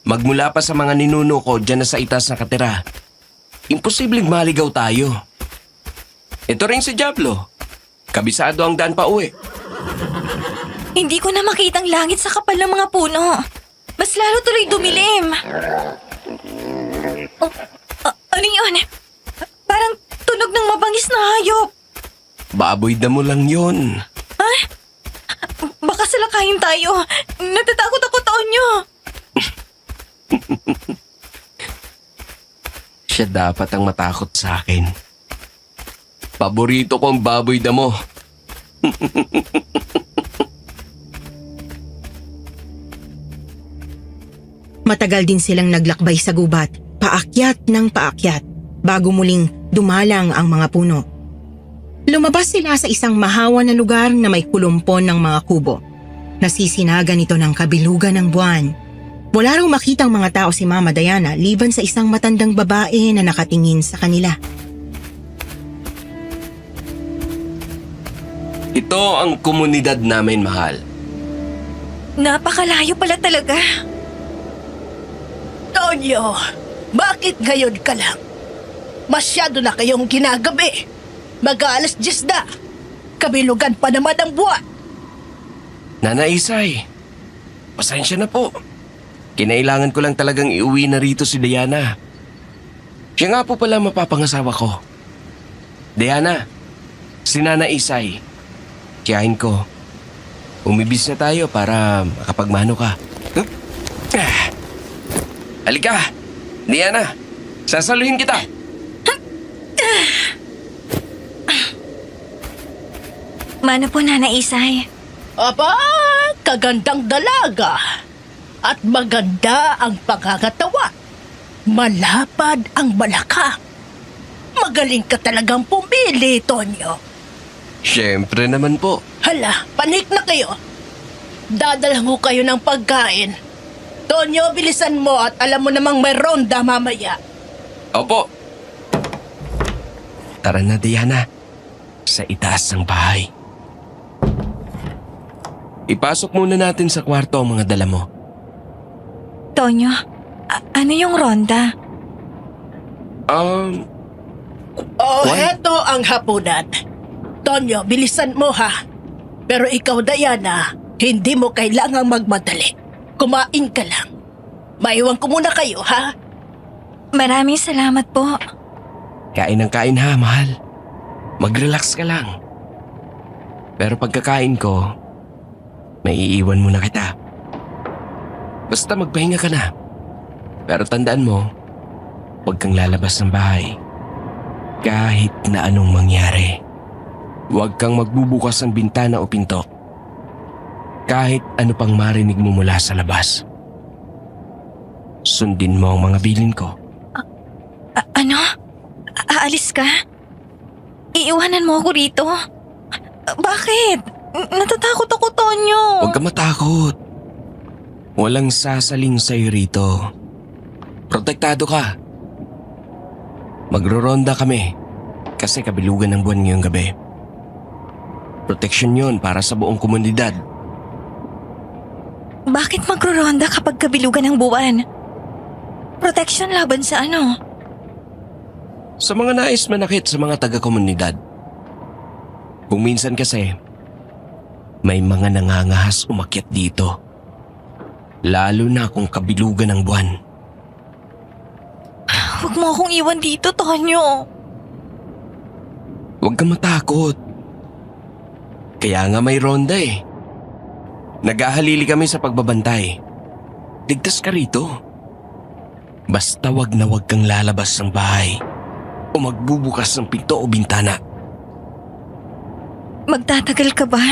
Magmula pa sa mga ninuno ko dyan na sa itaas nakatira. Imposibleng maligaw tayo. Ito rin si Diablo. Kabisado ang daan pa uwi. Hindi ko na makita ang langit sa kapal ng mga puno. Mas lalo tuloy dumilim. Oh, ano yun? Parang tunog ng mabangis na hayop. Baboy damo lang yun. Ha? Baka salakayin tayo. Natatakot ako, Tonyo. Siya dapat ang matakot sa akin. Paborito ko ang baboy damo. Matagal din silang naglakbay sa gubat, paakyat ng paakyat, bago muling dumalang ang mga puno. Lumabas sila sa isang mahawa na lugar na may kulumpon ng mga kubo. Nasisinagan ito ng kabilugan ng buwan. Wala raw makitang mga tao si Mama Diana liban sa isang matandang babae na nakatingin sa kanila. Ito ang komunidad namin, mahal. Napakalayo pala talaga. Tonyo, bakit ngayon ka lang? Masyado na kayong ginagabi. Mag-aalas 10 na. Kabilugan pa naman ang buwan. Nana Isay, pasensya na po. Kinailangan ko lang talagang iuwi na rito si Diana. Siya nga po pala mapapangasawa ko. Diana, si Nana Isay. Tiyahin ko. Umibis na tayo para makapagmano ka. Halika, Diana. Sasaluhin kita. Mano po, Nana Isay? Aba, kagandang dalaga. At maganda ang pagkakatawa. Malapad ang balakang. Magaling ka talagang pumili, Tonyo. Siyempre naman po. Hala, panik na kayo. Dadalhan ko kayo ng pagkain. Tonyo, bilisan mo at alam mo namang may ronda mamaya. Opo. Tara na, Diana. Sa itaas ng bahay. Ipasok muna natin sa kwarto ang mga dala mo. Tonyo, ano yung ronda? Oh, What? heto ang hapunan. Tonyo, bilisan mo ha. Pero ikaw, Diana, hindi mo kailangang magmadali. Kumain ka lang. Maiwan ko muna kayo, ha? Maraming salamat po. Kain ng kain ha, mahal. Mag-relax ka lang. Pero pagkakain ko, may iiwan muna kita. Basta magpahinga ka na. Pero tandaan mo, huwag kang lalabas ng bahay. Kahit na anong mangyari. Huwag kang magbubukas ng bintana o pinto. Kahit ano pang marinig mo mula sa labas. Sundin mo ang mga bilin ko. Ano? Aalis ka? Iiwanan mo ako rito? Bakit? Natatakot ako, Tonyo. Huwag ka matakot. Walang sasaling sa'yo rito. Protektado ka. Magroronda kami kasi kabilugan ng buwan ngayong gabi. Proteksyon yon para sa buong komunidad. Bakit magro-ronda kapag kabilugan ng buwan? Protection laban sa ano? Sa mga nais manakit sa mga taga-komunidad. Kung minsan kasi, may mga nangangahas umakyat dito. Lalo na kung kabilugan ng buwan. Huwag mo akong iwan dito, Tonyo. Huwag kang matakot. Kaya nga may ronda eh. Naghahalili kami sa pagbabantay. Ligtas ka rito. Basta wag na wag kang lalabas ng bahay o magbubukas ng pinto o bintana. Magtatagal ka ba?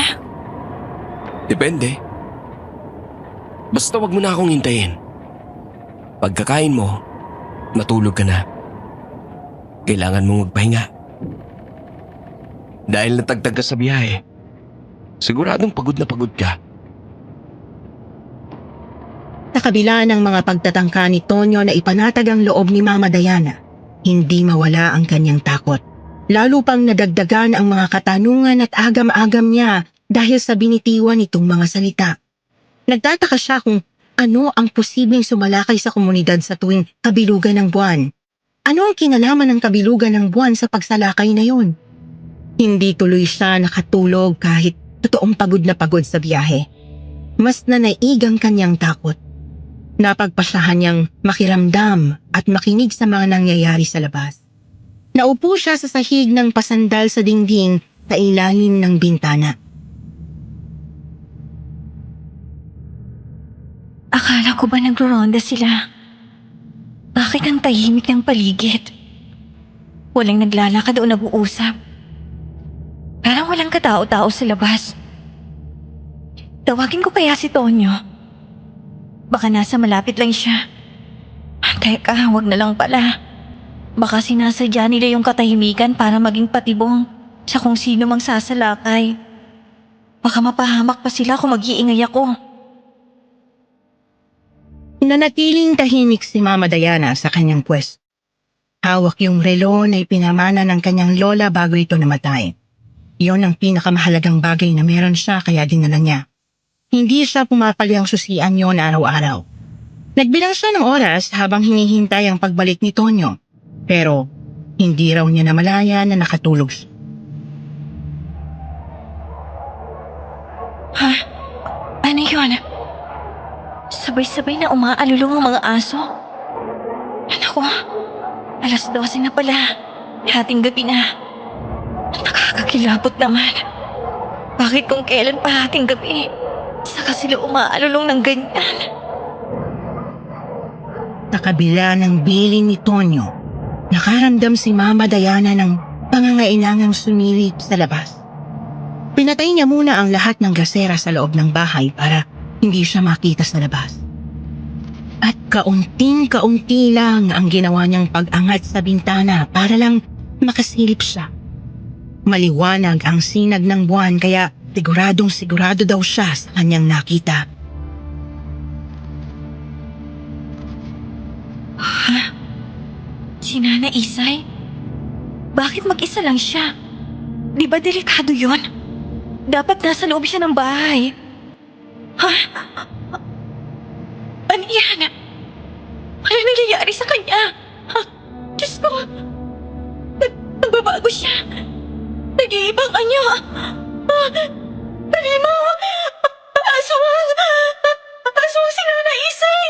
Depende. Basta wag mo na akong hintayin. Pagkakain mo, matulog ka na. Kailangan mong magpahinga. Dahil natagtag ka sa biyahe, siguradong pagod na pagod ka. Sa kabila ng mga pagtatangka ni Tonyo na ipanatag ang loob ni Mama Diana, hindi mawala ang kanyang takot. Lalo pang nadagdagan ang mga katanungan at agam-agam niya dahil sa binitiwan nitong mga salita. Nagtataka siya kung ano ang posibleng sumalakay sa komunidad sa tuwing kabilugan ng buwan. Ano ang kinalaman ng kabilugan ng buwan sa pagsalakay na yon? Hindi tuloy siya nakatulog kahit totoong pagod na pagod sa biyahe. Mas nanaig ang kanyang takot. Napagpasyahan niyang makiramdam at makinig sa mga nangyayari sa labas. Naupo siya sa sahig ng pasandal sa dingding sa ilalim ng bintana. Akala ko ba nagro-ronda sila? Bakit ang tahimik ng paligid? Walang naglalakad o nag-uusap. Parang walang katao-tao sa labas. Tawagin ko kaya si Tonyo. Baka nasa malapit lang siya. Teka, wag na lang pala. Baka sinasadya nila yung katahimikan para maging patibong sa kung sino mang sasalakay. Baka mapahamak pa sila kung mag-iingay ako. Nanatiling tahimik si Mama Diana sa kanyang pwesto. Hawak yung relo na ipinamana ng kanyang lola bago ito namatay. Iyon ang pinakamahalagang bagay na meron siya kaya dinala niya. Hindi siya pumapali ang susian yon araw-araw. Nagbilang siya ng oras habang hinihintay ang pagbalik ni Tonyo. Pero hindi raw niya namalaya na nakatulog siya. Ha? Ano yun? Sabay-sabay na umaalulong ang mga aso. Naku, 12:00 na pala. Hating gabi na. Nakakakilabot naman. Bakit kung kailan pa hating gabi, saka sila umaalulong ng ganyan? Sa kabila ng bilin ni Tonyo, nakaramdam si Mama Diana ng pangangailangang sumilip sa labas. Pinatay niya muna ang lahat ng gasera sa loob ng bahay para hindi siya makita sa labas. At kaunting-kaunti lang ang ginawa niyang pag-angat sa bintana para lang makasilip siya. Maliwanag ang sinag ng buwan kaya sigurado daw siya sa kanyang nakita. Si Nana Isay? Bakit mag-isa lang siya? Di ba delikado yon? Dapat nasa loob siya ng bahay. Ha? Ano yan? Ano nangyayari sa kanya? Ha? Diyos ko! Nagbabago siya! Nag-iibang anyo! Talimaw! Aswang! Aswang si Nana Isay!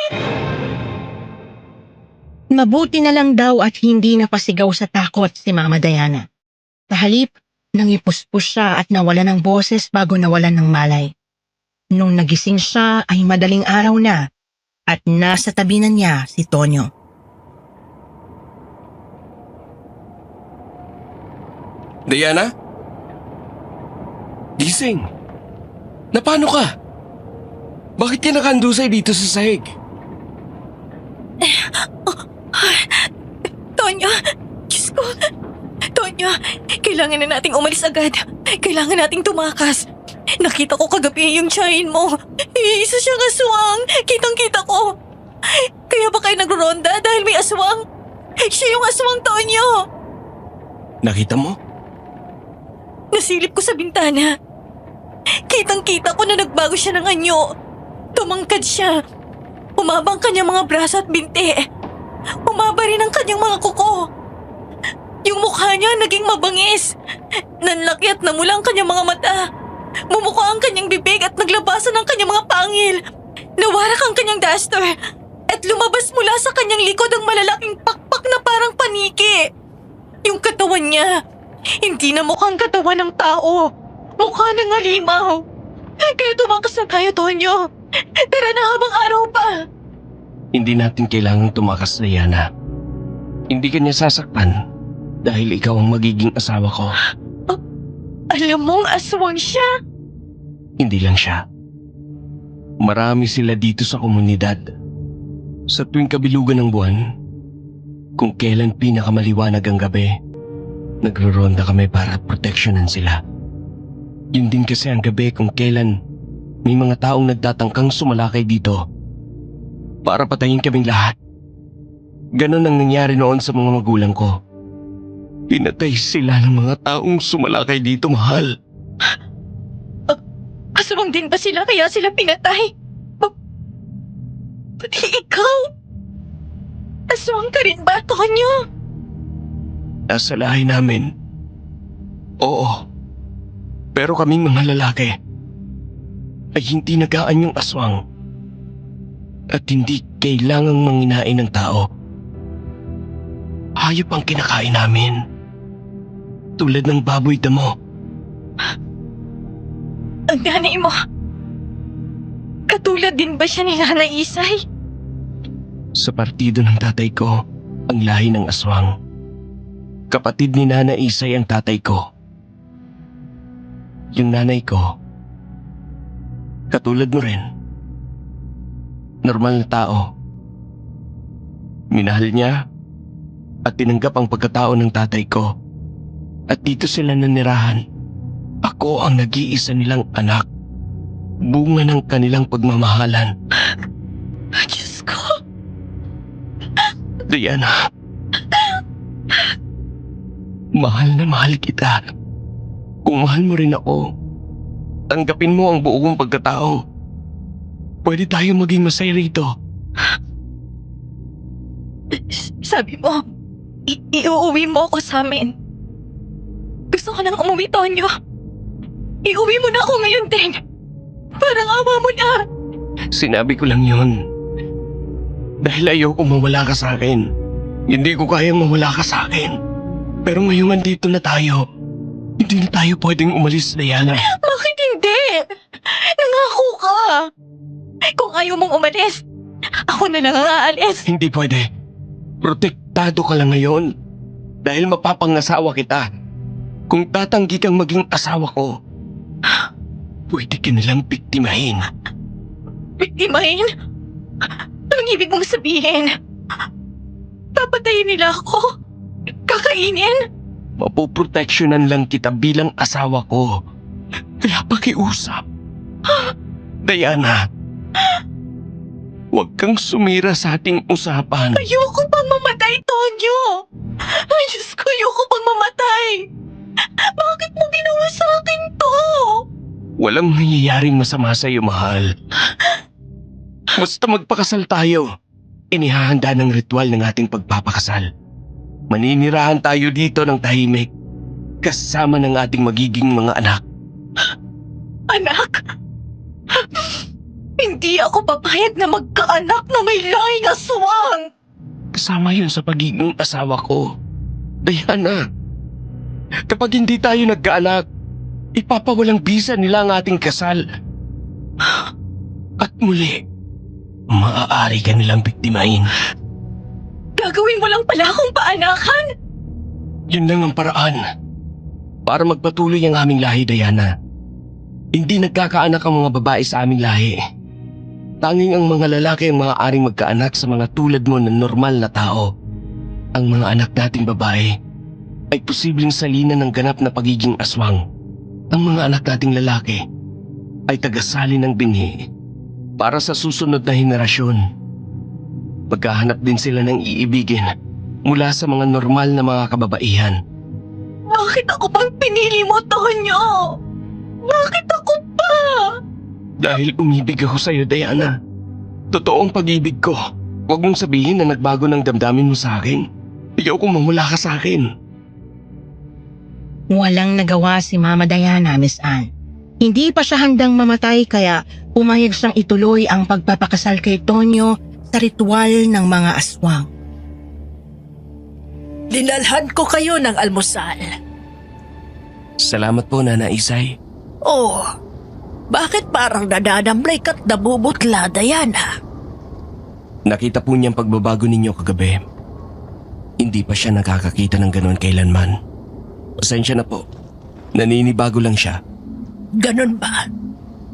Mabuti na lang daw at hindi napasigaw sa takot si Mama Diana. Sa halip, nangipuspos siya at nawalan ng boses bago nawalan ng malay. Nung nagising siya ay madaling araw na at nasa tabi na niya si Tonyo. Diana? Gising! Napano ka? Bakit ka nakandusay dito sa sahig? Tonyo! Diyos ko! Tonyo! Kailangan na nating umalis agad. Kailangan nating tumakas. Nakita ko kagabi yung tiyahin mo. Isa siyang aswang. Kitang-kita ko. Kaya ba kayo nagronda dahil may aswang? Siya yung aswang, Tonyo! Nakita mo? Nasilip ko sa bintana. Kitang-kita ko na nagbago siya ng anyo. Tumangkad siya. Umabang kanyang mga braso at binti. Umaba rin ang kanyang mga kuko. Yung mukha niya naging mabangis. Nanlaki at namula ang kanyang mga mata. Mumuka ang kanyang bibig at naglabasan ang kanyang mga pangil. Nawarak ang kanyang duster. At lumabas mula sa kanyang likod ang malalaking pakpak na parang paniki. Yung katawan niya, hindi na mukhang katawan ng tao. Mukha ng halimaw. Kaya tumakas na tayo, Tonyo. Tara na habang araw pa. Hindi natin kailangang tumakas, Diana. Hindi ka niya sasaktan dahil ikaw ang magiging asawa ko. Alam mong aswang siya. Hindi lang siya. Marami sila dito sa komunidad. Sa tuwing kabilugan ng buwan, kung kailan pinakamaliwanag ang gabi, nagro-ronda kami para proteksyonan sila. Yun din kasi ang gabi kung kailan may mga taong nagtatangkang sumalakay dito para patayin kaming lahat. Ganon ang nangyari noon sa mga magulang ko. Pinatay sila ng mga taong sumalakay dito, mahal. Aswang din ba sila kaya sila pinatay? Pati ikaw? Aswang ka rin ba, Tonyo? Nasa lahi namin. Oo. Pero kaming mga lalaki ay hindi nag-aanyong aswang at hindi kailangang manginain ng tao. Hayop ang kinakain namin. Tulad ng baboy damo. Ang nanay mo, katulad din ba siya ni Nana Isay? Sa partido ng tatay ko, ang lahi ng aswang. Kapatid ni Nana Isay ang tatay ko. Yung nanay ko, katulad mo rin. Normal na tao. Minahal niya at tinanggap ang pagkatao ng tatay ko. At dito sila nanirahan. Ako ang nag-iisa nilang anak. Bunga ng kanilang pagmamahalan. Diyos ko. Diana. Mahal na mahal kita. Kung mahal mo rin ako, tanggapin mo ang buo kong pagkatao. Pwede tayo maging masaya rito. Sabi mo, iuuwi mo ako sa amin. Gusto ko nang umuwi, Tonyo. Iuwi mo na ako ngayon din. Parang awa mo na. Sinabi ko lang yun. Dahil ayoko mawala ka sa akin. Hindi ko kayang mawala ka sa akin. Pero ngayon nandito na tayo. Hindi na tayo pwedeng umalis, Diana. Bakit hindi? Nangako ka. Kung ayaw mong umalis, ako na lang ang aalis. Hindi pwede. Protektado ka lang ngayon. Dahil mapapangasawa kita. Kung tatanggi kang maging asawa ko, pwede ka nilang biktimahin. Biktimahin? Anong ibig mong sabihin? Papatayin nila ako? Kakainin? Mapoproteksyonan lang kita bilang asawa ko. Kaya pakiusap. Diana, huwag kang sumira sa ating usapan. Ayoko pang mamatay, Tonyo! Ay, Diyos ko, ayoko pang mamatay! Bakit mo ginawa sa akin to? Walang nangyayaring masama sa iyo, mahal. Basta magpakasal tayo. Inihahanda ng ritual ng ating pagpapakasal. Maninirahan tayo dito ng tahimik. Kasama ng ating magiging mga anak. Anak? Hindi ako papayag na magkaanak na may lahing aswang! Kasama yun sa pagiging asawa ko. Diana, kapag hindi tayo nagkaanak, ipapawalang bisa nila ang ating kasal. At muli, maaari ka nilang biktimahin. Gagawin mo lang pala akong paanakan? Yun lang ang paraan. Para magpatuloy ang aming lahi, Diana. Hindi nagkakaanak ang mga babae sa aming lahi. Tanging ang mga lalaki ang maaaring magkaanak sa mga tulad mo na normal na tao. Ang mga anak nating babae ay posibleng salina ng ganap na pagiging aswang. Ang mga anak nating lalaki ay tagasali ng binhi para sa susunod na henerasyon. Pagkahanap din sila ng iibigin mula sa mga normal na mga kababaihan. Bakit ako pang pinili mo, Tonyo? Bakit ako pa? Dahil umibig ako sa'yo, Diana. Totoong pag-ibig ko. Huwag mong sabihin na nagbago ng damdamin mo sa akin. Ayaw kong mamula ka sa akin. Walang nagawa si Mama Diana, Miss Anne. Hindi pa siya handang mamatay kaya pumayag siyang ituloy ang pagpapakasal kay Tonyo sa ritual ng mga aswang. Dinalhan ko kayo ng almusal. Salamat po, Nana Isay. Oh, bakit parang nadadamlay ka't nabubutla, Diana? Nakita po niyang pagbabago ninyo kagabi. Hindi pa siya nakakakita ng ganon kailanman. Pasensya na po. Naninibago lang siya. Ganon ba?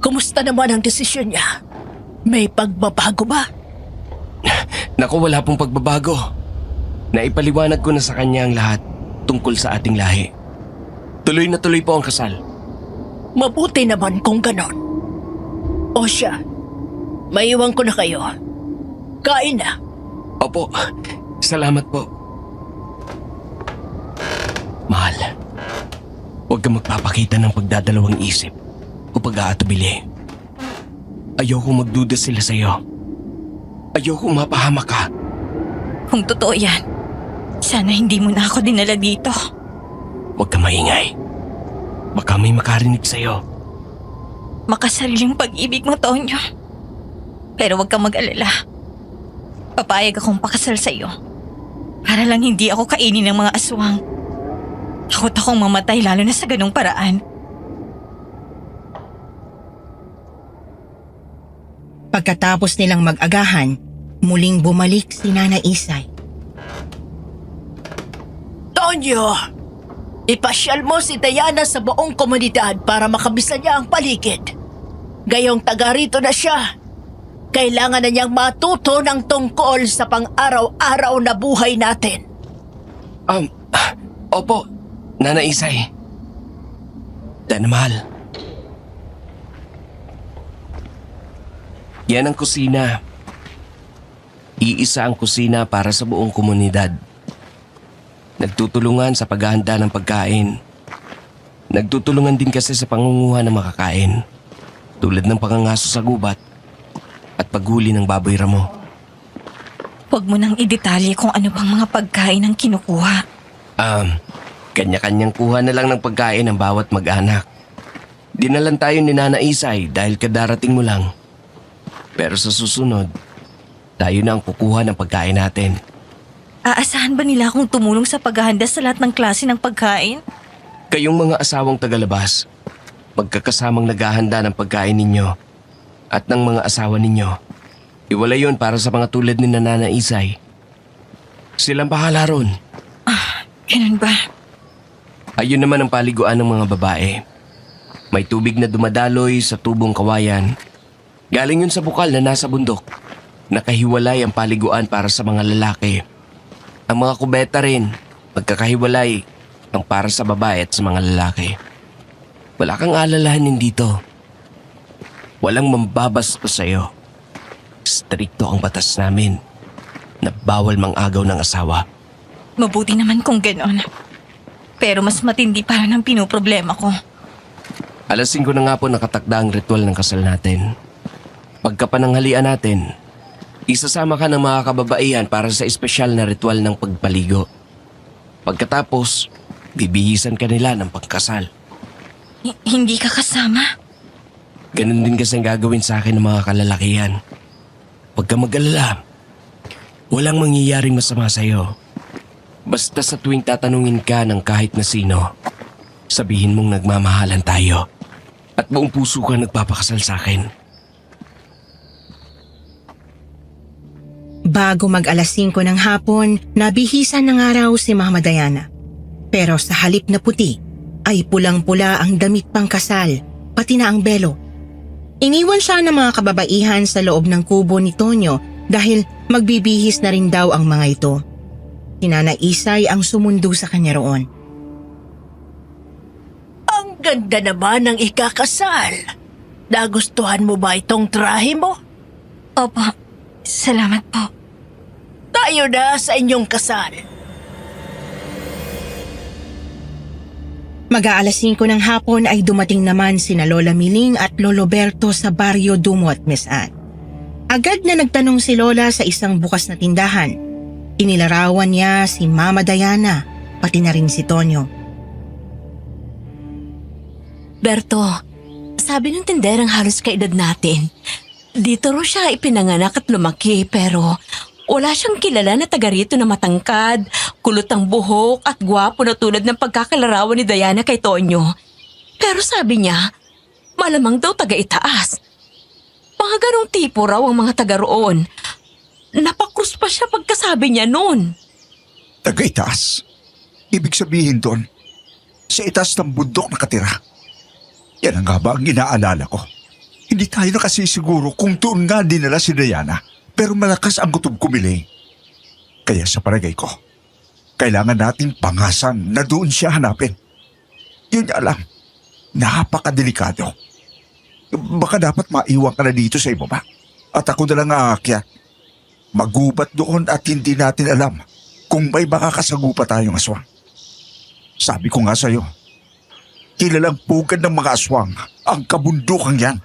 Kumusta naman ang desisyon niya? May pagbabago ba? Naku, wala pong pagbabago. Naipaliwanag ko na sa kanya ang lahat tungkol sa ating lahi. Tuloy na tuloy po ang kasal. Mabuti naman kung ganon. O siya, maiwan ko na kayo. Kain na. Opo, salamat po. Mahal, huwag kang magpapakita ng pagdadalawang isip o pag-aatubili. Ayoko magduda sila sa'yo. Ayoko mapahamak ka. Kung totoo yan, sana hindi mo na ako dinala dito. Huwag kang maingay. Baka may makarinig sa'yo. Makasariling pag-ibig mo, Tonyo. Pero huwag kang mag-alala. Papayag akong pakasal sa'yo. Para lang hindi ako kainin ng mga aswang. Takot akong mamatay lalo na sa ganong paraan. Pagkatapos nilang mag-agahan, muling bumalik si Nana Isay. Tonyo, ipasyal mo si Diana sa buong komunidad para makabisan niya ang paligid. Gayong taga rito na siya. Kailangan na niyang matuto ng tungkol sa pang-araw-araw na buhay natin. Opo, Nana Isay. Dana mahal. Yan ang kusina. Iisa ang kusina para sa buong komunidad. Nagtutulungan sa paghahanda ng pagkain. Nagtutulungan din kasi sa pangunguha ng makakain. Tulad ng pangangaso sa gubat at paghuli ng baboy ramo. Huwag mo nang idetalye kung ano pang mga pagkain ang kinukuha. Kanya-kanyang kuha na lang ng pagkain ng bawat mag-anak. Dinalan tayo ni Nana Isay dahil kadarating mo lang. Pero sa susunod, tayo na ang kukuha ng pagkain natin. Aasahan ba nila akong tumulong sa paghahanda sa lahat ng klase ng pagkain? Kayong mga asawang tagalabas, magkakasamang naghahanda ng pagkain ninyo at ng mga asawa ninyo. Iwala yon para sa mga tulad ni Nana Isay. Silang bahala ron. Ganun ba? Ayun naman ang paliguan ng mga babae. May tubig na dumadaloy sa tubong kawayan. Galing yun sa bukal na nasa bundok. Nakahiwalay ang paliguan para sa mga lalaki. Ang mga kubeta rin, magkakahiwalay ang para sa babae at sa mga lalaki. Wala kang alalahanin dito. Walang mambabastos sa'yo. Strikto ang batas namin na bawal mang-agaw ng asawa. Mabuti naman kung gano'n. Pero mas matindi para ng pinoproblema ko. Alas 5 na nga po nakatakda ang ritual ng kasal natin. Pagkapananghalian natin, isasama ka ng mga kababaihan para sa espesyal na ritual ng pagpaligo. Pagkatapos, bibihisan ka nila ng pagkasal. Hindi ka kasama? Ganun din kasi ang gagawin sa akin ng mga kalalakihan. Huwag ka mag-alala. Walang mangyayaring masama sa'yo. Basta sa tuwing tatanungin ka ng kahit na sino, sabihin mong nagmamahalan tayo at buong puso ka nagpapakasal sa akin. Bago mag-alas 5 ng hapon, nabihisan ng araw si Mama Diana. Pero sa halip na puti, ay pulang-pula ang damit pang kasal, pati na ang belo. Iniwan siya ng mga kababaihan sa loob ng kubo ni Tonyo dahil magbibihis na rin daw ang mga ito. Si Nana Isay ang sumundo sa kanya roon. Ang ganda naman ng ikakasal. Nagustuhan mo ba itong trahe mo? Opo, salamat po. Tayo na sa inyong kasal. Mag-aalas 5 ng hapon ay dumating naman sina Lola Miling at Lolo Berto sa baryo Dumot, Miss Anne. Agad na nagtanong si Lola sa isang bukas na tindahan. Inilarawan niya si Mama Diana, pati na rin si Tonyo. Berto, sabi ng tinderang halos kaedad natin, dito ro siya ipinanganak at lumaki pero wala siyang kilala na taga rito na matangkad, kulot ang buhok at gwapo na tulad ng pagkakalarawan ni Diana kay Tonyo. Pero sabi niya, malamang daw taga Itaas. Mga ganong tipo raw ang mga taga roon. Napakrus pa siya pagkasabi niya noon. Taga-itaas. Ibig sabihin doon, sa itaas ng bundok nakatira. Yan ang nga ba ang inaalala ko? Hindi tayo nakasisiguro kung doon nga dinala si Diana, pero malakas ang gutom kumili. Kaya sa palagay ko, kailangan nating pangasan na doon siya hanapin. Yun nga lang, napakadelikado. Baka dapat maiwan ka na dito sa ibaba. At ako na lang aakyat. Magubat doon at hindi natin alam kung may makakasagupa tayong aswang. Sabi ko nga sa'yo, kilalang pugad ng mga aswang ang kabundukang yan.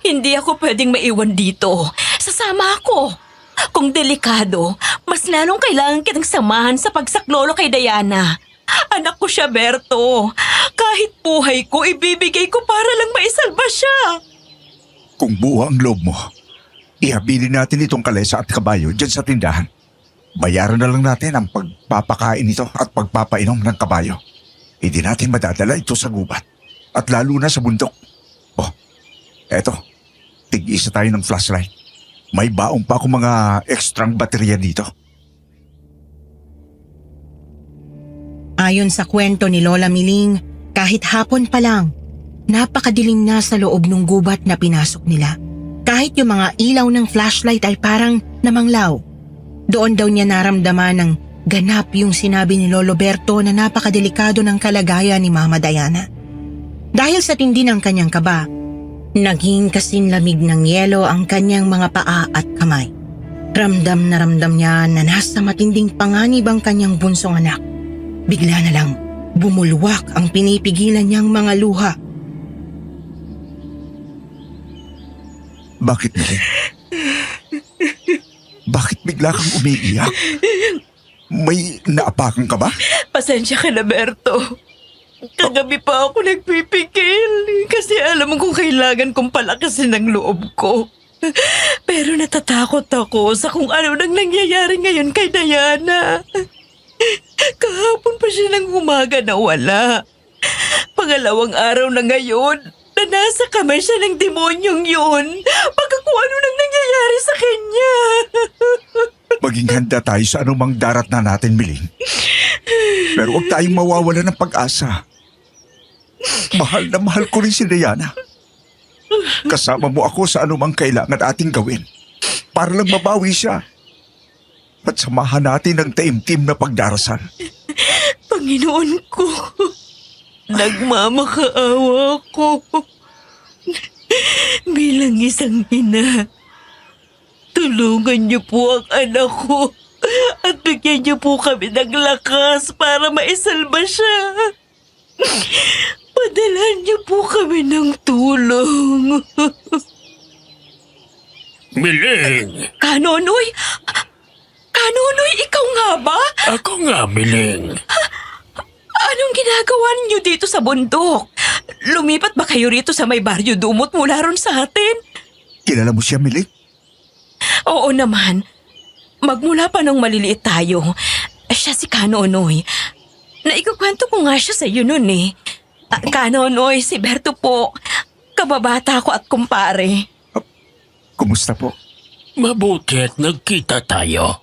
Hindi ako pwedeng maiwan dito. Sasama ako. Kung delikado, mas lalong kailangan kitang samahan sa pagsaklolo kay Diana. Anak ko siya, Berto. Kahit buhay ko, ibibigay ko para lang maisalba siya. Kung buo ang loob mo, ihabilin natin itong kalesa at kabayo dyan sa tindahan. Bayaran na lang natin ang pagpapakain nito at pagpapainom ng kabayo. Hindi natin madadala ito sa gubat at lalo na sa bundok. Oh, eto, tig-isa tayo ng flashlight. May baong pa akong mga ekstrang baterya dito. Ayon sa kwento ni Lola Miling, kahit hapon pa lang, napakadilim na sa loob ng gubat na pinasok nila. Kahit yung mga ilaw ng flashlight ay parang namanglaw. Doon daw niya naramdaman ng ganap yung sinabi ni Lolo Berto na napakadelikado ng kalagayan ni Mama Diana. Dahil sa tindi ng kanyang kaba, naging kasinlamig ng yelo ang kanyang mga paa at kamay. Ramdam na ramdam niya na nasa matinding panganib ang kanyang bunsong anak. Bigla na lang bumulwak ang pinipigilan niyang mga luha. Bakit, Miling? Bakit bigla kang umiiyak? May naapakan ka ba? Pasensya ka na, Berto. Kagabi pa ako nagpipigil kasi alam mo kung kailangan kong palakasin ang loob ko. Pero natatakot ako sa kung ano nang nangyayari ngayon kay Diana. Kahapon pa siya ng umaga na wala. Pangalawang araw na ngayon na nasa kamay siya ng demonyong yun. Pagka kung ano nang nangyayari sa kanya. Maging handa tayo sa anumang darat na natin, Miling. Pero huwag tayong mawawala ng pag-asa. Mahal na mahal ko rin si Diana. Kasama mo ako sa anumang kailangan ating gawin para lang mabawi siya. At samahan natin ang taimtim na pagdarasal. Panginoon ko, nagmamakaawa ko. Bilang isang ina, tulungan niyo po ang anak ko at bigyan niyo po kami ng lakas para maisalba siya. Padalhan niyo po kami ng tulong. Miling! Kanonoy? Kanonoy, ikaw nga ba? Ako nga, Miling. Anong ginagawa niyo dito sa bundok? Lumipat ba kayo rito sa may baryo dumot mula ron sa atin? Kilala mo siya, Miling? Oo naman. Magmula pa nung maliliit tayo, siya si Kanonoy. Naikukwento ko nga siya sa iyo nun eh. Kanonoy, si Berto po. Kababata ko at kumpare. Kumusta po? Mabuti at nagkita tayo.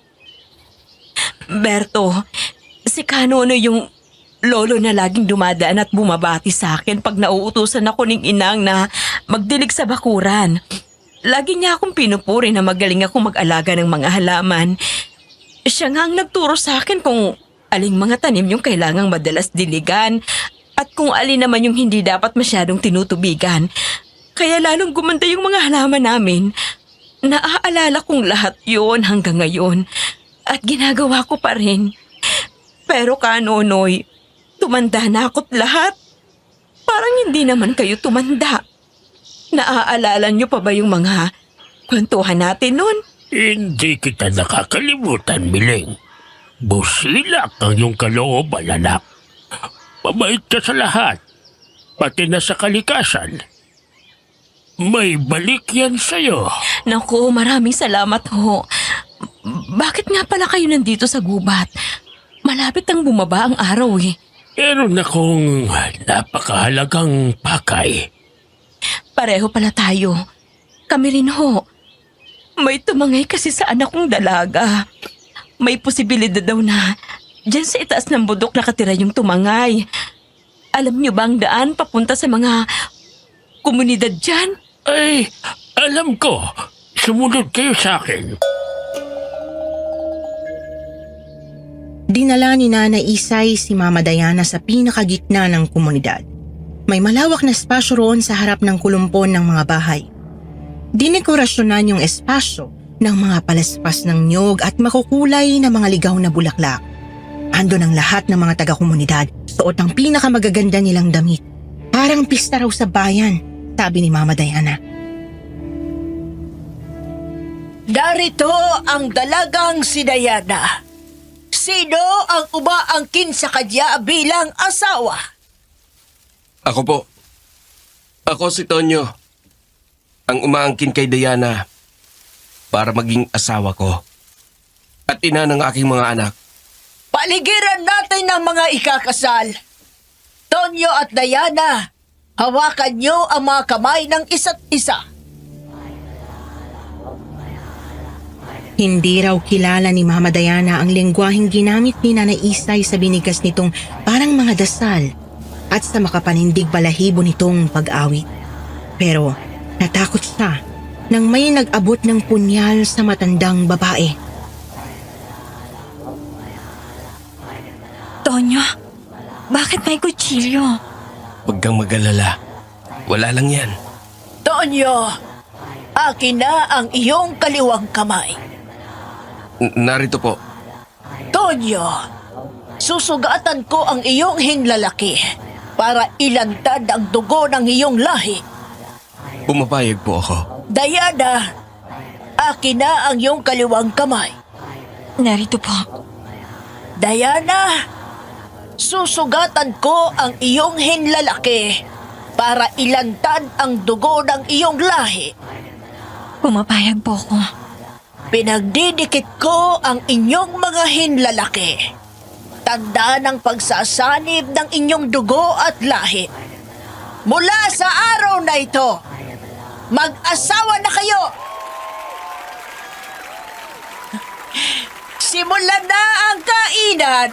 Berto, si Kanonoy yung lolo na laging dumadaan at bumabati sa akin pag nauutusan ako ng inang na magdilig sa bakuran. Lagi niya akong pinupuri na magaling akong mag-alaga ng mga halaman. Siya nga ang nagturo sa akin kung aling mga tanim yung kailangang madalas diligan at kung alin naman yung hindi dapat masyadong tinutubigan. Kaya lalong gumanda yung mga halaman namin. Naaalala kong lahat yon hanggang ngayon at ginagawa ko pa rin. Pero Kanonoy, tumanda na ako't lahat. Parang hindi naman kayo tumanda. Naaalala niyo pa ba yung mga kwentuhan natin nun? Hindi kita nakakalimutan, Miling. Busilak ang iyong kalooban, anak. Mabait ka sa lahat, pati na sa kalikasan. May balik yan sa'yo. Naku, maraming salamat ho. Bakit nga pala kayo nandito sa gubat? Malapit ang bumaba ang araw eh. Meron akong napakahalagang pakay. Pareho pala tayo. Kami rin ho. May tumangay kasi sa anak kong dalaga. May posibilidad daw na dyan sa itaas ng bundok nakatira yung tumangay. Alam niyo ba ang daan papunta sa mga komunidad dyan? Ay, alam ko. Sumunod kayo sa akin. Dinala ni Nana Isay si Mama Diana sa pinakagitna ng komunidad. May malawak na espasyo roon sa harap ng kulumpon ng mga bahay. Dinekorasyonan yung espasyo ng mga palaspas ng niyog at makukulay na mga ligaw na bulaklak. Andon ang lahat ng mga taga-komunidad, suot ang pinakamagaganda nilang damit. Parang pista raw sa bayan, sabi ni Mama Diana. Darito ang dalagang si Diana. Sino ang umaangkin sa kanya bilang asawa? Ako po. Ako si Tonyo. Ang umaangkin kay Diana para maging asawa ko at ina ng aking mga anak. Paligiran natin ng mga ikakasal. Tonyo at Diana, hawakan niyo ang mga kamay ng isa't isa. Hindi raw kilala ni Mama Diana ang lengguaheng ginamit ni Nana Isay sa binigas nitong parang mga dasal at sa makapanindig balahibo nitong pag-awit. Pero natakot siya nang may nag-abot ng punyal sa matandang babae. Tonyo, bakit may kutsilyo? Huwag kang mag-alala. Wala lang yan. Tonyo, akin na ang iyong kaliwang kamay. Narito po. Tonyo, susugatan ko ang iyong hinlalaki para ilantad ang dugo ng iyong lahi. Pumapayag po ako. Diana, akin na ang iyong kaliwang kamay. Narito po. Diana, susugatan ko ang iyong hinlalaki para ilantad ang dugo ng iyong lahi. Pumapayag po ako. Pinagdidikit ko ang inyong mga hinlalaki. Tanda ng pagsasanib ng inyong dugo at lahi. Mula sa araw na ito, mag-asawa na kayo! Simulan na ang kainan!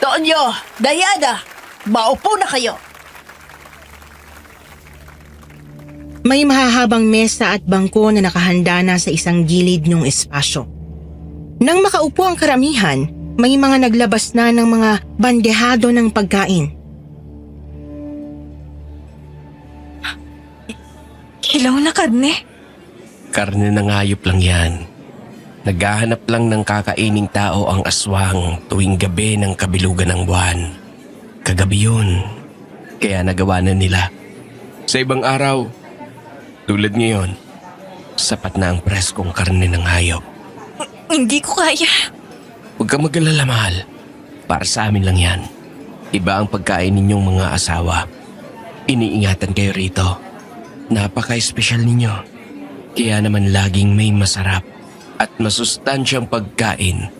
Tonyo, Diana, maupo na kayo. May mahahabang mesa at bangko na nakahanda na sa isang gilid ng espasyo. Nang makaupo ang karamihan, may mga naglabas na ng mga bandehado ng pagkain. Hilaw na karne. Karne ng hayop lang yan. Naghahanap lang ng kakaining tao ang aswang tuwing gabi ng kabilugan ng buwan. Kagabi yun, kaya nagawa na nila. Sa ibang araw, tulad ngayon, sapat na ang preskong karne ng hayop. Hindi ko kaya. Huwag kang mag-alala, mahal. Para sa amin lang yan. Iba ang pagkain ninyong mga asawa. Iniingatan kayo rito. Napaka-espesyal ninyo. Kaya naman laging may masarap at masustansyang pagkain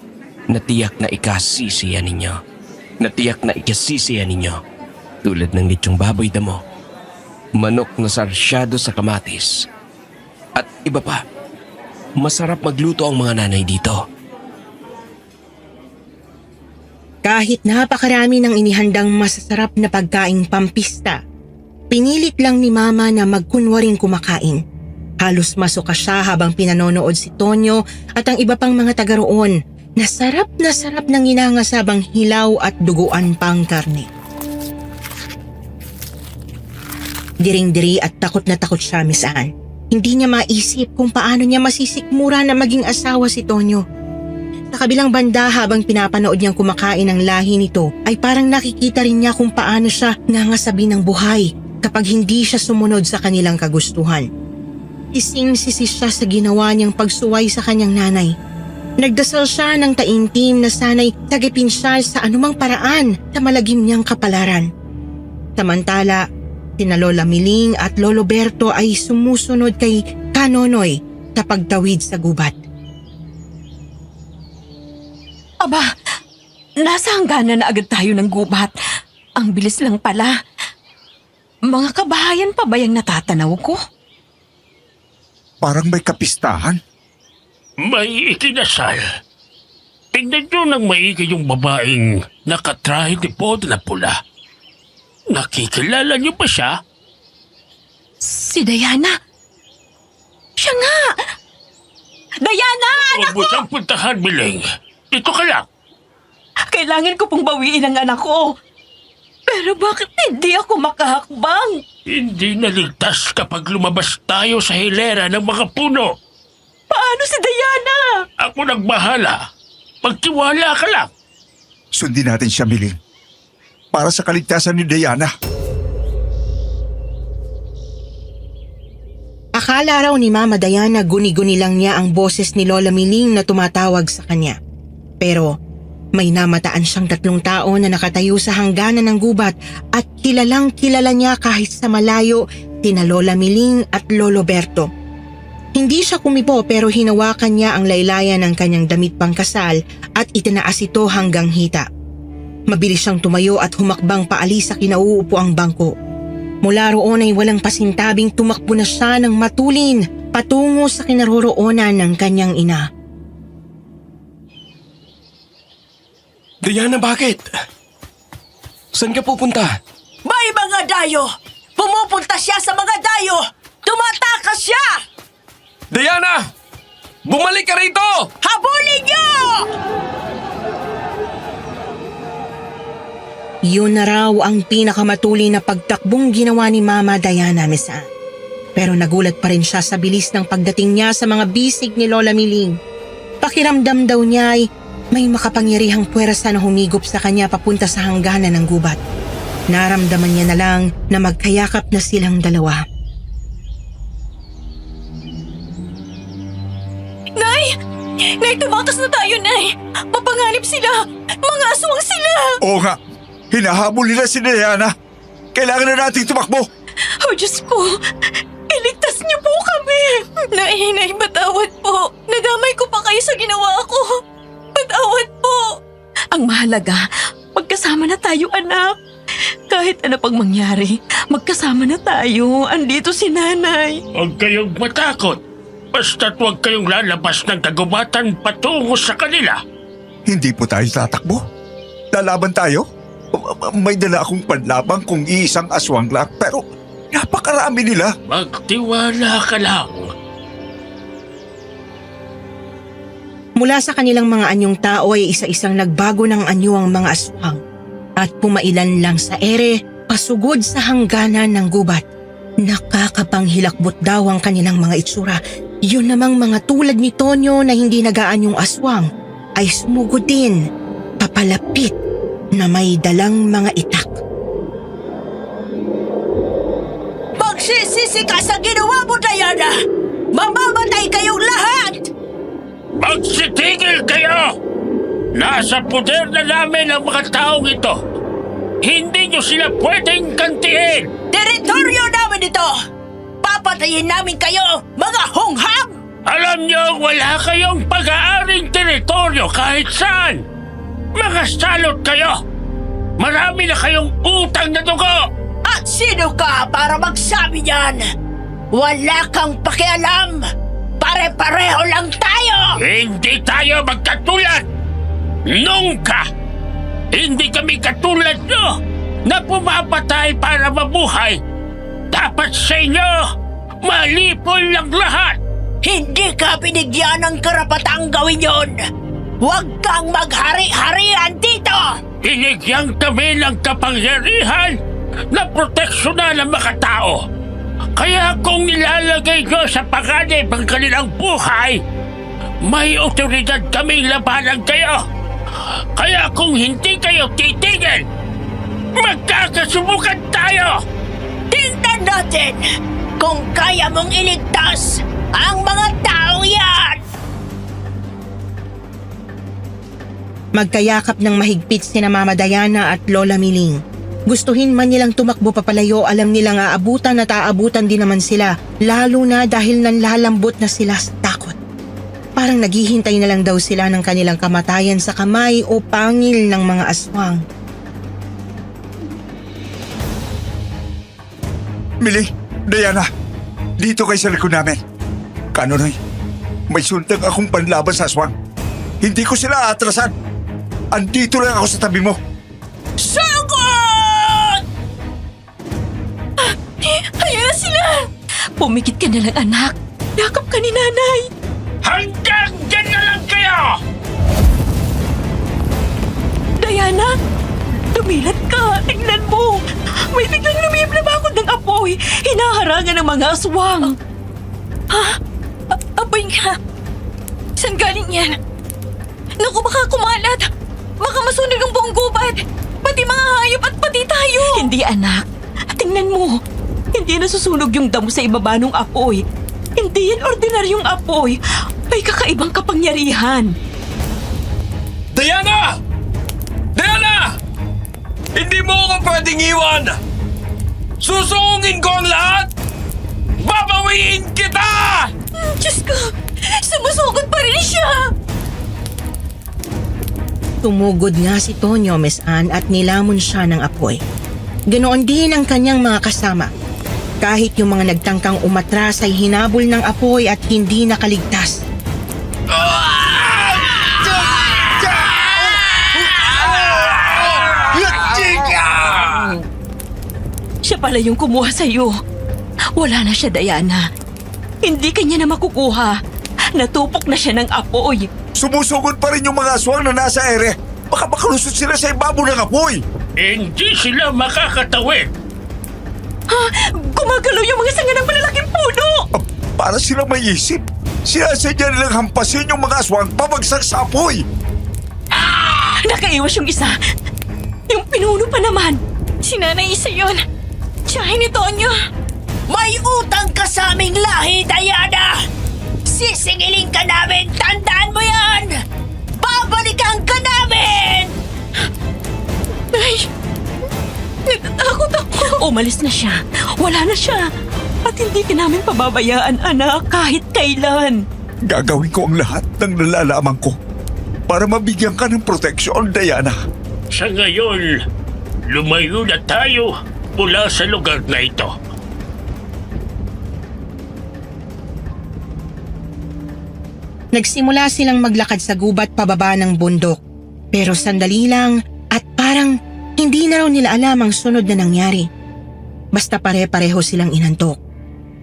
na tiyak na ikasisiyan ninyo. Tulad ng litsong baboy damo, manok na sarsyado sa kamatis, at iba pa. Masarap magluto ang mga nanay dito. Kahit napakarami ng inihandang masasarap na pagkaing pampista, pinilit lang ni Mama na magkunwaring kumakain. Halos masuka siya habang pinanonood si Tonyo at ang iba pang mga taga roon na sarap ng inangasabang hilaw at duguan pang karne. Diring-diri at takot na takot siya, Miss Anne. Hindi niya maisip kung paano niya masisikmura na maging asawa si Tonyo. Sa kabilang banda habang pinapanood niyang kumakain ang lahi nito ay parang nakikita rin niya kung paano siya nangasabi ng buhay kapag hindi siya sumunod sa kanilang kagustuhan. Ising-sisi siya sa ginawa niyang pagsuway sa kanyang nanay. Nagdasal siya ng taimtim na sana'y sagipin siya sa anumang paraan sa malagim niyang kapalaran. Samantala, sina Lola Miling at Lolo Berto ay sumusunod kay Kanonoy sa pagtawid sa gubat. Aba, nasa hangganan na agad tayo ng gubat. Ang bilis lang pala. Mga kabahayan pa ba yung natatanaw ko? Parang may kapistahan. May ikinasal. Tingnan nyo ng maigi yung babaeng nakatrahe ni Pod na pula. Nakikilala niyo ba siya? Si Diana. Siya nga! Diana! Huwag mo siyang puntahan, Miling. Dito ka lang. Kailangan ko pong bawiin ang anak ko. Pero bakit hindi ako makahakbang? Hindi naligtas kapag lumabas tayo sa hilera ng mga puno. Paano si Diana? Ako nagbahala. Magtiwala ka lang. Sundin natin siya, Miling. Para sa kaligtasan ni Diana. Akala raw ni Mama Diana guni-guni lang niya ang boses ni Lola Miling na tumatawag sa kanya. Pero may namataan siyang 3 tao na nakatayo sa hangganan ng gubat at kilalang kilala niya kahit sa malayo sina Lola Miling at Lolo Berto. Hindi siya kumipo pero hinawakan niya ang laylayan ng kanyang damit pangkasal at itinaas ito hanggang hita. Mabilis siyang tumayo at humakbang paalis sa kinauupo ang bangko. Mula roon ay walang pasintabing tumakbo na siya ng matulin patungo sa kinaroroonan ng kanyang ina. Diana, bakit? Saan ka pupunta? May mga dayo! Pumupunta siya sa mga dayo! Tumatakas siya! Diana! Bumalik ka rito! Habulin niyo! Yun na raw ang pinakamatuli na pagtakbong ginawa ni Mama Diana, Miss Anne. Pero nagulat pa rin siya sa bilis ng pagdating niya sa mga bisig ni Lola Miling. Pakiramdam daw niya ay may makapangyarihang puwersa na humigop sa kanya papunta sa hangganan ng gubat. Naramdaman niya na lang na magkayakap na silang dalawa. Nay! Nay, tumakas na tayo, Nay! Mapanganib sila! Mga aswang sila! Oo nga, hinahabol nila si Diana. Kailangan na nating tumakbo. Oh, Diyos ko! Iligtas niyo po kami! Nay, batawad po! Nadamay ko pa kayo sa ginawa ko! Patawad po! Ang mahalaga, magkasama na tayo, anak. Kahit ano pang mangyari, magkasama na tayo. Andito si nanay. Huwag kayong matakot. Basta't huwag kayong lalabas ng kagubatan patungo sa kanila. Hindi po tayo tatakbo. Lalaban tayo. May dala akong panlabang kung iisang aswang lang, pero napakarami nila. Magtiwala ka lang. Mula sa kanilang mga anyong tao ay isa-isang nagbago ng anyo ang mga aswang at pumailan lang sa ere pasugod sa hangganan ng gubat. Nakakapanghilakbot daw ang kanilang mga itsura. Yun namang mga tulad ni Tonyo na hindi nagaanyong aswang ay sumugod din, papalapit na may dalang mga itak. Magsisisi ka sa ginawa mo, Diana! Mamamatay kayong lahat! Magsitigil kayo! Nasa poder na namin ang mga taong ito. Hindi nyo sila pwedeng kantihin! Teritoryo namin ito! Papatayin namin kayo, mga hongham! Alam nyo, wala kayong pag-aaring teritoryo kahit saan! Mga salot kayo! Marami na kayong utang na dugo! At sino ka para magsabi niyan? Wala kang pakialam! Pare-pareho lang tayo! Hindi tayo magkatulad! Nungka! Hindi kami katulad nyo na pumapatay para mabuhay! Dapat sa inyo, malipol lang lahat! Hindi ka binigyan ng karapatang gawin yon! Huwag kang maghari-harian dito! Binigyan kami ng kapangyarihan na proteksyonan ng mga tao. Kaya kung nilalagay nyo sa panganib ang kanilang buhay, may otoridad kaming labanan kayo. Kaya kung hindi kayo titigil, magkakasubukan tayo! Tingnan natin kung kaya mong iligtas ang mga taong yan! Magkayakap ng mahigpit sina Mama Diana at Lola Miling. Gustuhin man nilang tumakbo papalayo, alam nilang aabutan at aabutan din naman sila, lalo na dahil nanlalambot na sila sa takot. Parang naghihintay na lang daw sila ng kanilang kamatayan sa kamay o pangil ng mga aswang. Mili, Diana, dito kayo sa likod namin. Kanonoy, may suntag akong panlaban sa aswang. Hindi ko sila atrasan. Andito lang ako sa tabi mo. Sagot! Ayan na sila! Pumikit ka na lang, anak. Yakap ka ni nanay. Hanggang dyan na lang kayo! Diana, tumilat ka. Tingnan mo. May biglang lumiyab na bakod ng apoy. Hinaharangan ng mga aswang. Apoy nga! Saan galing yan? Naku, baka kumalat! Baka masunog ang buong gubat! Pati mga hayop at pati tayo! Hindi, anak. Tingnan mo. Hindi nasusunog yung damo sa ibaba ng apoy. Hindi yan ordinaryong apoy. May kakaibang kapangyarihan. Diana! Diana! Hindi mo ako pwedeng iwan! Susungin ko ang lahat! Babawiin kita! Diyos ko! Sumusugod pa rin siya! Tumugod nga si Tonyo, Miss Anne, at nilamon siya ng apoy. Ganoon din ang kanyang mga kasama. Kahit yung mga nagtangkang umatras ay hinabol ng apoy at hindi nakaligtas. Siya pala yung kumuha sa'yo. Wala na siya, Diana. Hindi kanya na makukuha. Natupok na siya ng apoy. Sumusugod pa rin yung mga aswang na nasa ere. Baka makalusot sila sa ibabaw ng apoy. Hindi sila makakatawid. Gumagalaw yung mga sanga ng malalaking puno. Para silang may isip. Sinasadya nilang hampasin yung mga aswang pabagsak sa apoy. Nakaiwas yung isa. Yung pinuno pa naman. Si Nanay Isa yun. Tiyahin ni Tonyo. May utang ka sa aming lahi, Diana! Sisingiling ka namin! Tandaan mo yan! Babalikan ka namin! Ay, natatakot ako. Umalis na siya. Wala na siya. At hindi ka namin pababayaan, anak, kahit kailan. Gagawin ko ang lahat ng nalalaman ko para mabigyan ka ng proteksyon, Diana. Sa ngayon, lumayo na tayo mula sa lugar na ito. Nagsimula silang maglakad sa gubat pababa ng bundok. Pero sandali lang at parang hindi na raw nila alam ang sunod na nangyari. Basta pare-pareho silang inantok.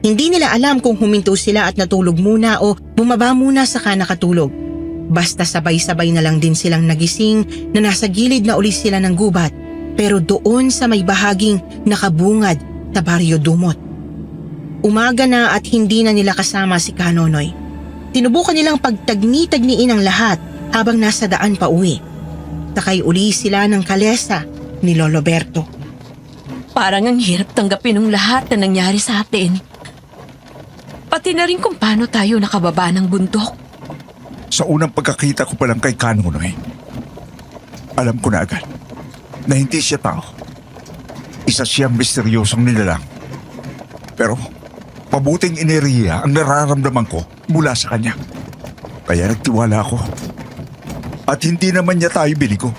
Hindi nila alam kung huminto sila at natulog muna o bumaba muna saka nakatulog. Basta sabay-sabay na lang din silang nagising na nasa gilid na uli sila ng gubat pero doon sa may bahaging nakabungad sa Baryo Dumot. Umaga na at hindi na nila kasama si Kanonoy. Sinubukan nilang pagtagni-tagniin ang lahat habang nasa daan pa uwi. Sakay uli sila ng kalesa ni Lolo Berto. Parang ang hirap tanggapin ng lahat na nangyari sa atin. Pati na rin kung paano tayo nakababa ng bundok. Sa unang pagkakita ko pa lang kay Kanonoy, alam ko na agad na hindi siya tao. Isa siyang misteryosong nilalang. Pero mabuting enerhiya ang nararamdaman ko mula sa kanya. Kaya nagtiwala ako. At hindi naman niya tayo binigo.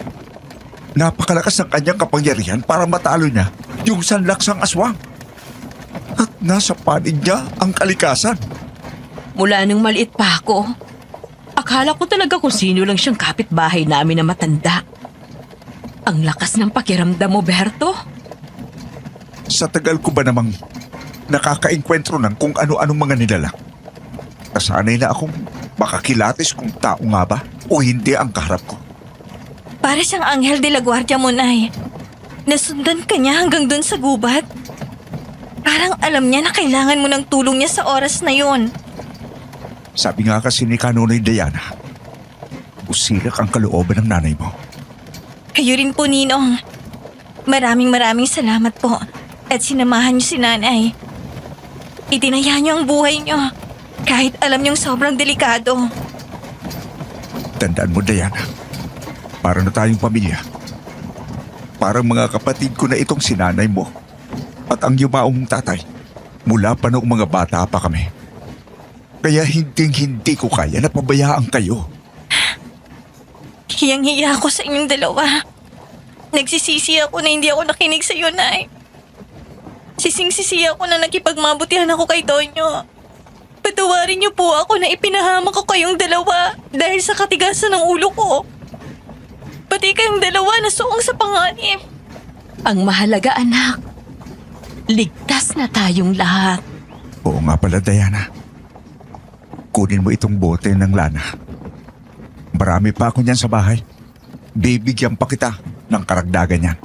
Napakalakas ng kanyang kapangyarihan para matalo niya yung sanlaksang aswang. At nasa panig niya ang kalikasan. Mula nung maliit pa ako, akala ko talaga kung sino lang siyang kapitbahay namin na matanda. Ang lakas ng pakiramdam mo, Berto. Sa tagal ko ba namang nakakaengkwentro ng kung ano-anong mga nilalang? Nasanay na akong makakilatis kung tao nga ba o hindi ang kaharap ko. Para siyang Anghel de la Guardia mo, Nay. Nasundan ka niya hanggang dun sa gubat. Parang alam niya na kailangan mo ng tulong niya sa oras na yun. Sabi nga kasi ni Kanonoy Diana, usilak ang kalooban ng nanay mo. Kayo rin po, Ninong. Maraming salamat po. At sinamahan niyo si Nanay. Itinaya niyo ang buhay niyo. Kahit alam niyong sobrang delikado. Tandaan mo, Diana, para na tayong pamilya. Parang mga kapatid ko na itong sinanay mo at ang yumaong mong tatay mula pa noong mga bata pa kami. Kaya hindi ko kaya na pabayaan kayo. Hiyang-hiya ako sa inyong dalawa. Nagsisisi ako na hindi ako nakinig sa iyo, Nay. Sising-sisi ako na nakipagmabutihan ako kay Tonyo. Patawarin niyo po ako na ipinahamak ko kayong dalawa dahil sa katigasan ng ulo ko. Pati kayong dalawa nasuong sa panganib. Ang mahalaga, anak, ligtas na tayong lahat. Oo nga pala, Diana. Kunin mo itong bote ng lana. Marami pa ako niyan sa bahay. Bibigyan pa kita ng karagdagan niyan.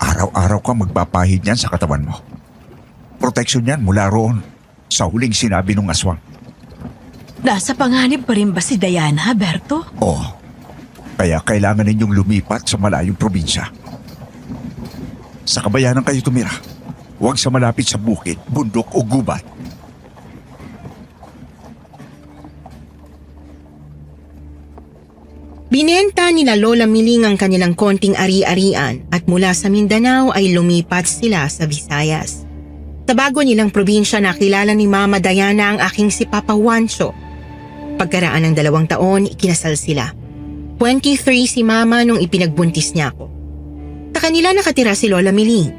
Araw-araw ka magpapahid niyan sa katawan mo. Proteksyon niyan mula roon sa huling sinabi ng aswang. Nasa panganib pa rin ba si Diana, Berto? Oo. Kaya kailangan ninyong lumipat sa malayong probinsya. Sa kabayanan kayo tumira. Huwag sa malapit sa bukid, bundok o gubat. Binenta nila Lola Miling ang kanilang konting ari-arian at mula sa Mindanao ay lumipat sila sa Visayas. Sa bago nilang probinsya nakilala ni Mama Diana ang aking si Papa Juancho. Pagkaraan ng 2 taon, ikinasal sila. 23 si Mama nung ipinagbuntis niya ako. Sa kanila nakatira si Lola Miling.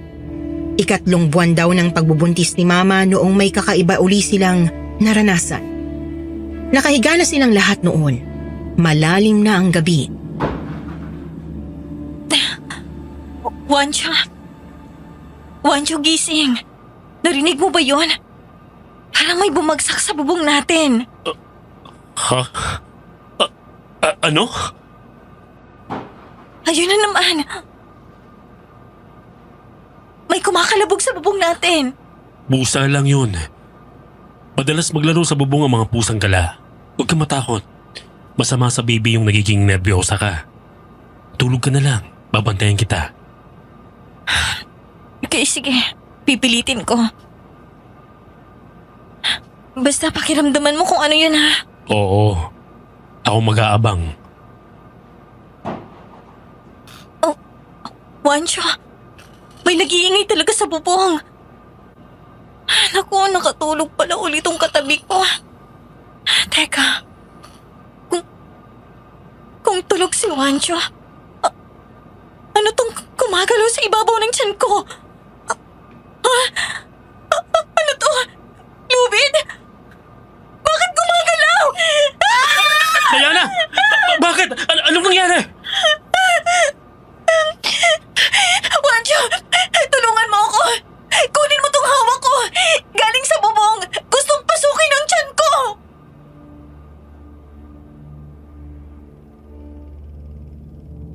3 buwan daw ng pagbubuntis ni Mama noong may kakaiba uli silang naranasan. Nakahiga na silang lahat noon. Malalim na ang gabi. Wancho, gising. Narinig mo ba yon? Parang may bumagsak sa bubong natin. Ha? Ano? Ayun na naman. May kumakalabog sa bubong natin. Pusa lang yun. Madalas maglaro sa bubong ang mga pusang gala. Huwag kang matakot. Masama sa baby yung nagiging nervyosa ka. Tulog ka na lang. Babantayan kita. Okay, sige. Pipilitin ko. Basta pakiramdaman mo kung ano yun, ha? Oo. Ako mag-aabang. Juancho, may nag-iingay talaga sa bubong. Naku, nakatulog pala ulit tong katabi ko. Teka, kung tulog si Juancho, ano tong gumagalaw sa ibabaw ng tiyan ko? Ano to? Lubid? Bakit gumagalaw? Diana! Bakit? Anong nangyari? Juancho, tulungan mo ako. Kunin mo tong hawak ko. Galing sa bubong. Gustong pasukin ang tiyan ko.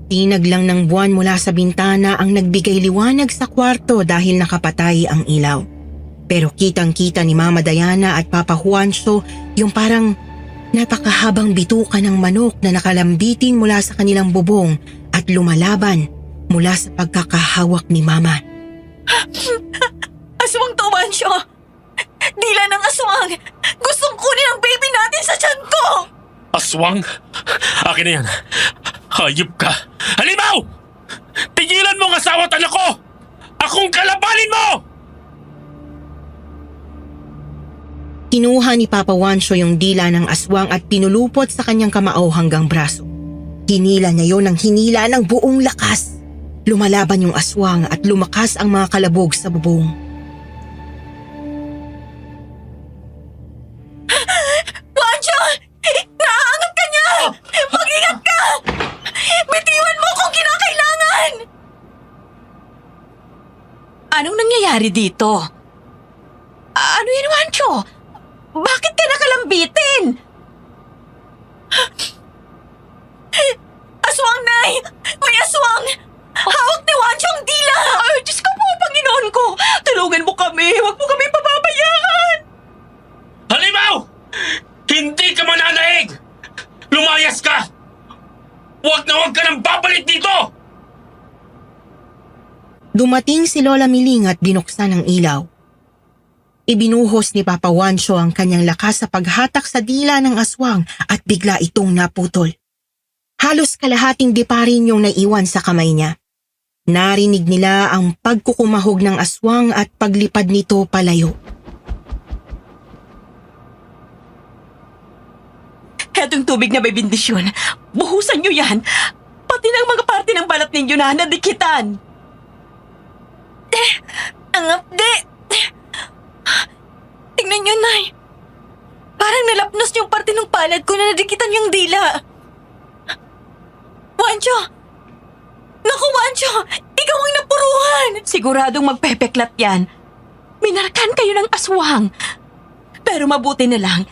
Tinag lang ng buwan mula sa bintana ang nagbigay liwanag sa kwarto dahil nakapatay ang ilaw. Pero kitang-kita ni Mama Diana at Papa Juancho yung parang napakahabang bituka ng manok na nakalambitin mula sa kanilang bubong at lumalaban mula sa pagkakahawak ni Mama. Aswang to, Juancho. Dila ng aswang. Gustong kunin ang baby natin sa tiyan ko. Aswang? Akin na yan. Hayop ka. Halimaw! Tigilan mo ang asawa at anak ko! Akong kalabanin mo! Kinuha ni Papa Juancho yung dila ng aswang at pinulupot sa kanyang kamao hanggang braso. Hinila niya yon ng hinila ng buong lakas. Lumalaban yung aswang at lumakas ang mga kalabog sa bubong. Juancho! Naaangat ka niya! Mag-ingat ka! Bitiwan mo kung kinakailangan! Anong nangyayari dito? Ano yan, Juancho? Bakit ka nakalambitin? Aswang, Nay! May aswang! Hawak ni Juancho ang dila! Ay, Diyos ko po, Panginoon ko! Tulungan mo kami! Huwag mo kami pababayaan! Halimaw! Hindi ka mananaig! Lumayas ka! Huwag ka nang babalik dito! Dumating si Lola Miling at binuksan ang ilaw. Ibinuhos ni Papa Juancho ang kanyang lakas sa paghatak sa dila ng aswang at bigla itong naputol. Halos kalahating diparin yung naiwan sa kamay niya. Narinig nila ang pagkukumahog ng aswang at paglipad nito palayo. Hetong tubig na may bendisyon. Buhusan niyo yan. Pati ng mga parte ng balat ninyo na nadikitan. Ang apde! Tingnan niyo, Nay. Parang nalapnos yung parte ng palad ko na nadikitan yung dila. Juancho! Naku, Juancho! Ikaw ang napuruhan! Siguradong magpepeklat yan. Minarkan kayo ng aswang. Pero mabuti na lang,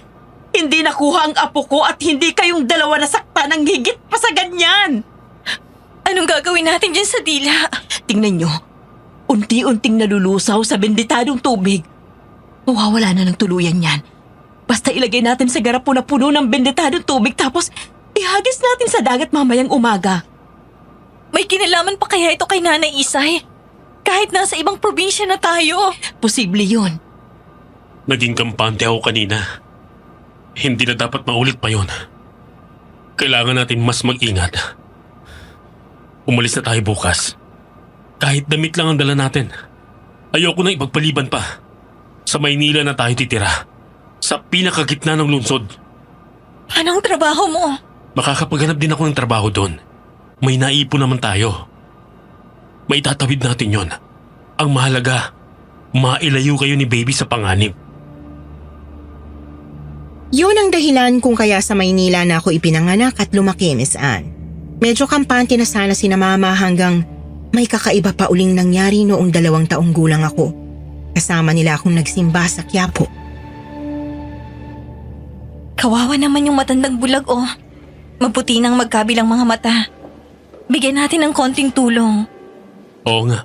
hindi nakuha ang apo ko at hindi kayong dalawa nasaktan ng higit pa sa ganyan. Anong gagawin natin dyan sa dila? Tingnan nyo, unti-unting nalulusaw sa benditadong tubig. Mawawala na ng tuluyan yan. Basta ilagay natin sa garapo na puno ng benditadong tubig tapos ihagis natin sa dagat mamayang umaga. May kinalaman pa kaya ito kay Nanay Isay? Kahit nasa ibang probinsya na tayo. Posible yun. Naging kampante ako kanina. Hindi na dapat maulit pa yon. Kailangan natin mas mag-ingat. Umalis na tayo bukas. Kahit damit lang ang dala natin. Ayoko na ipagpaliban pa. Sa Maynila na tayo titira. Sa pinakagitna ng lungsod. Anong trabaho mo? Makakapaghanap din ako ng trabaho doon. May naipon naman tayo. May tatawid natin yon. Ang mahalaga, mailayo kayo ni baby sa panganib. Yun ang dahilan kung kaya sa Maynila na ako ipinanganak at lumaki, Miss Anne. Medyo kampante na sana sina Mama hanggang may kakaiba pa uling nangyari noong 2 taong gulang ako. Kasama nila akong nagsimba sa Quiapo. Kawawa naman yung matandang bulag oh. Mabuti nang magkabilang mga mata. Bigyan natin ng konting tulong. Oo nga.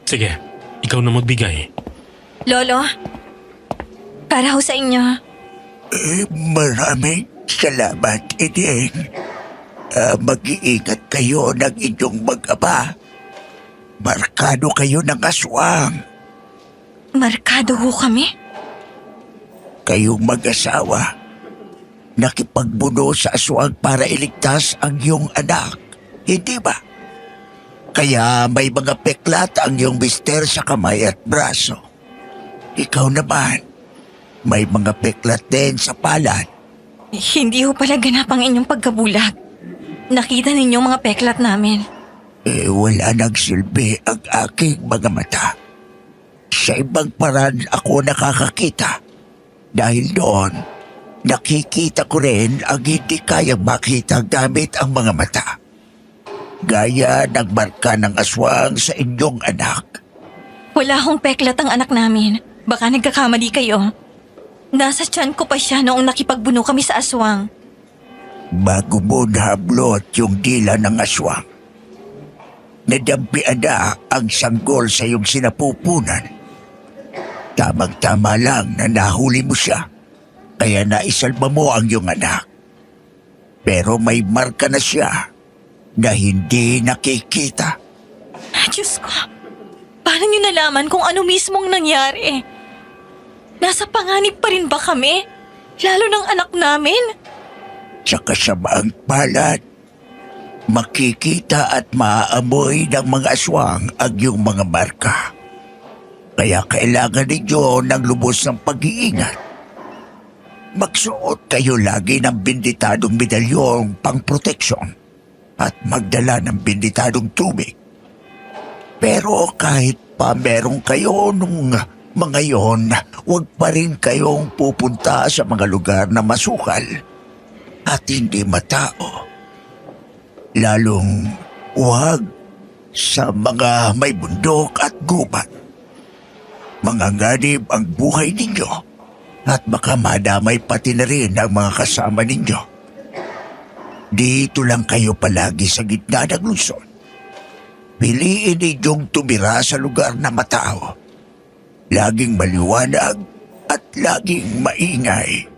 Sige, ikaw na magbigay. Lolo, para ho sa inyo. Maraming salamat, Edeng. Mag-iingat kayo ng inyong mag-ama. Markado kayo ng aswang. Markado ho kami? Kayong mag-asawa. Nakipagbuno sa aswang para iligtas ang iyong anak. Hindi ba? Kaya may mga peklat ang iyong mister sa kamay at braso. Ikaw naman, may mga peklat din sa palad. Hindi ho pala ganap ang inyong pagkabulag. Nakita ninyong mga peklat namin. Wala nang silbi ang aking mga mata. Sa ibang paraan ako nakakakita. Dahil doon, nakikita ko rin ang hindi kayang makita gamit ang mga mata. Gaya ng marka ng aswang sa inyong anak. Wala hong peklat ang anak namin. Baka nagkakamali kayo. Nasa tiyan ko pa siya noong nakipagbuno kami sa aswang. Bago mo nahablot yung dila ng aswang, nadampian na ang sanggol sa iyong sinapupunan. Tamang-tama lang na nahuli mo siya, kaya naisalba mo ang iyong anak. Pero may marka na siya na hindi nakikita. Diyos ko, paano niyo nalaman kung ano mismong nangyari? Nasa panganib pa rin ba kami? Lalo ng anak namin? Sa kasamaang palad, makikita at maaamoy ng mga aswang ang iyong mga marka. Kaya kailangan ninyo ng lubos ng pag-iingat. Magsuot kayo lagi ng binditadong medalyong pang-proteksyon at magdala ng binditadong tubig. Pero kahit pa meron kayo nung mga yon, huwag pa rin kayong pupunta sa mga lugar na masukal at hindi matao. Lalong huwag sa mga may bundok at gubat. Manganganib ang buhay ninyo at baka madamay pati na rin ang mga kasama ninyo. Dito lang kayo palagi sa gitna ng lungsod. Piliin ninyong tumira sa lugar na matao. Laging maliwanag at laging maingay.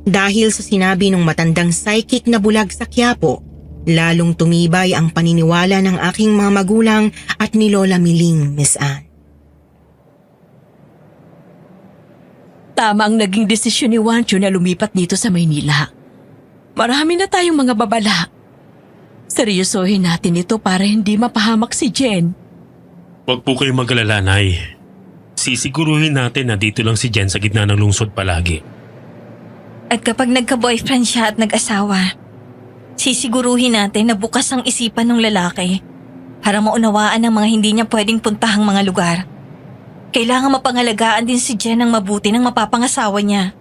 Dahil sa sinabi ng matandang psychic na bulag sa Quiapo, lalong tumibay ang paniniwala ng aking mga magulang at ni Lola Miling, Miss Anne. Tama ang naging desisyon ni Juancho na lumipat dito sa Maynila. Marami na tayong mga babala. Seryosohin natin ito para hindi mapahamak si Jen. Huwag po kayong mag-alala, Nay. Sisiguruhin natin na dito lang si Jen sa gitna ng lungsod palagi. At kapag nagka-boyfriend siya at nag-asawa, sisiguruhin natin na bukas ang isipan ng lalaki para maunawaan ang mga hindi niya pwedeng puntahang mga lugar. Kailangan mapangalagaan din si Jen ng mabuti ng mapapangasawa niya.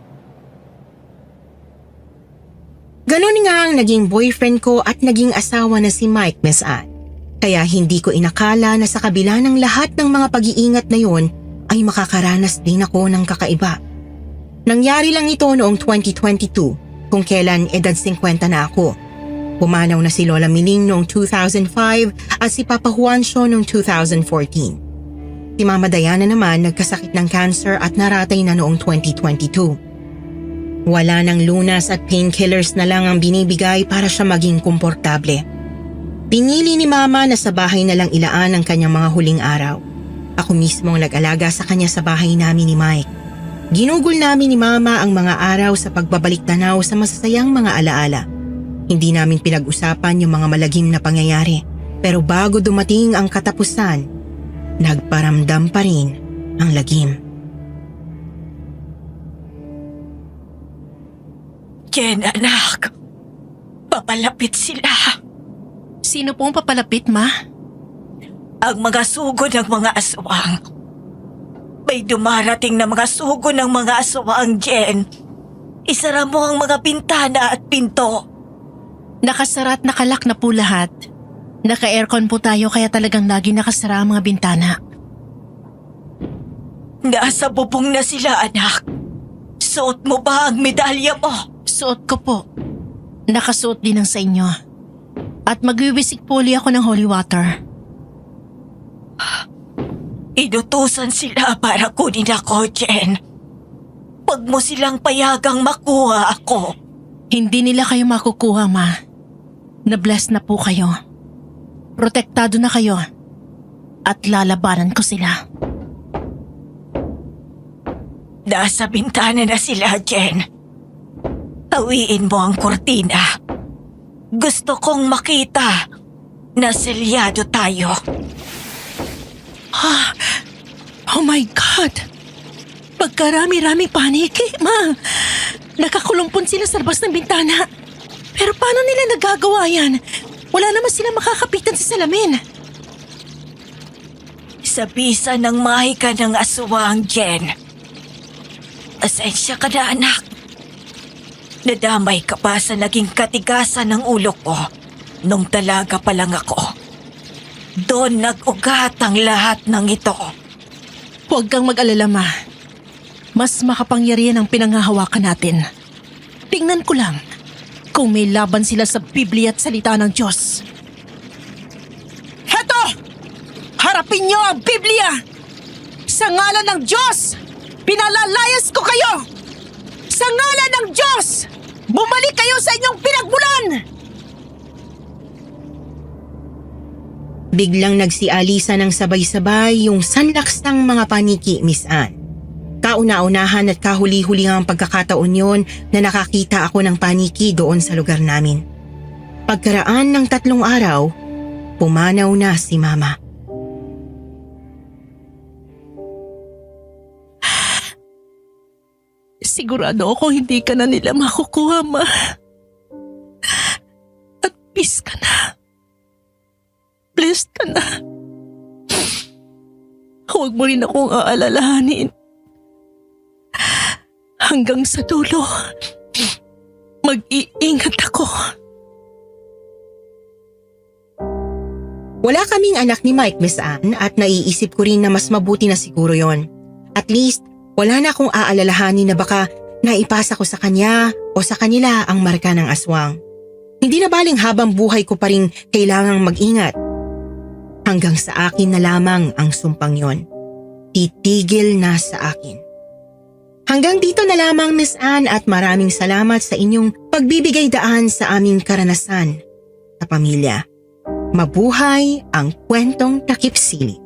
Ganon nga ang naging boyfriend ko at naging asawa na si Mike, Miss Anne. Kaya hindi ko inakala na sa kabila ng lahat ng mga pag-iingat na yon ay makakaranas din ako ng kakaiba. Nangyari lang ito noong 2022 kung kailan edad 50 na ako. Pumanaw na si Lola Miling noong 2005 at si Papa Juancho noong 2014. Si Mama Diana naman nagkasakit ng cancer at naratay na noong 2022. Wala nang lunas at painkillers na lang ang binibigay para siya maging komportable. Pinili ni Mama na sa bahay na lang ilaan ang kanyang mga huling araw. Ako mismo ang nag-alaga sa kanya sa bahay namin ni Mike. Ginugol namin ni Mama ang mga araw sa pagbabalik tanaw sa masasayang mga alaala. Hindi namin pinag-usapan yung mga malagim na pangyayari. Pero bago dumating ang katapusan, nagparamdam pa rin ang lagim. Jen, anak. Papalapit sila. Sino pong papalapit, Ma? Ang mga sugo ng mga aswang. May dumarating na mga sugo ng mga aswang, Jen. Isara mo ang mga bintana at pinto. Nakasara at nakalak na po lahat. Naka-aircon po tayo kaya talagang lagi nakasara ang mga bintana. Nasa bubong na sila, anak. Suot mo ba ang medalya mo? Suot ko po. Nakasuot din ang sa inyo. At magwiwisik po uli ako ng holy water. Inutusan sila para kunin ako, Jen. Pag mo silang payagang makuha ako. Hindi nila kayo makukuha, Ma. Na-bless na po kayo. Protektado na kayo. At lalabanan ko sila. Nasa bintana na sila, Jen. Hawiin mo ang kortina. Gusto kong makita na selyado tayo. Oh my God! Pagkarami-rami paniki, Ma. Nakakulumpon sila sa labas ng bintana. Pero paano nila nagagawa yan? Wala naman sila makakapitan sa salamin. Sa bisa ng mahika ng aswang, Jen. Asensya ka na, anak. Nadamay ka pa sa naging katigasan ng ulo ko nung dalaga pa lang ako. Doon nag-ugat ang lahat ng ito. Huwag kang mag-alala, Ma. Mas makapangyarihan ang pinanghahawakan natin. Tingnan ko lang kung may laban sila sa Biblia at salita ng Diyos. Heto! Harapin niyo ang Biblia! Sa ngalan ng Diyos, pinalalayas ko kayo! Sa ngalan ng Diyos, bumalik kayo sa inyong pinagmulan! Biglang nagsialisa ng sabay-sabay yung sanlaks ng mga paniki, Miss Anne. Kauna-unahan at kahuli-huli ang pagkakataon yon na nakakita ako ng paniki doon sa lugar namin. Pagkaraan ng 3 araw, pumanaw na si Mama. Sigurado ako hindi ka na nila makukuha, Ma. At peace ka na. Blessed ka na. Huwag mo rin akong aalalahanin. Hanggang sa dulo, mag-iingat ako. Wala kaming anak ni Mike, Miss Anne, at naiisip ko rin na mas mabuti na siguro yon. At least, wala na akong aalalahanin na baka naipasa ko sa kanya o sa kanila ang marka ng aswang. Hindi na baling habang buhay ko pa rin kailangang mag-ingat. Hanggang sa akin na lamang ang sumpang yon. Titigil na sa akin. Hanggang dito na lamang, Miss Anne, at maraming salamat sa inyong pagbibigay daan sa aming karanasan sa pamilya. Mabuhay ang kwentong takip siling.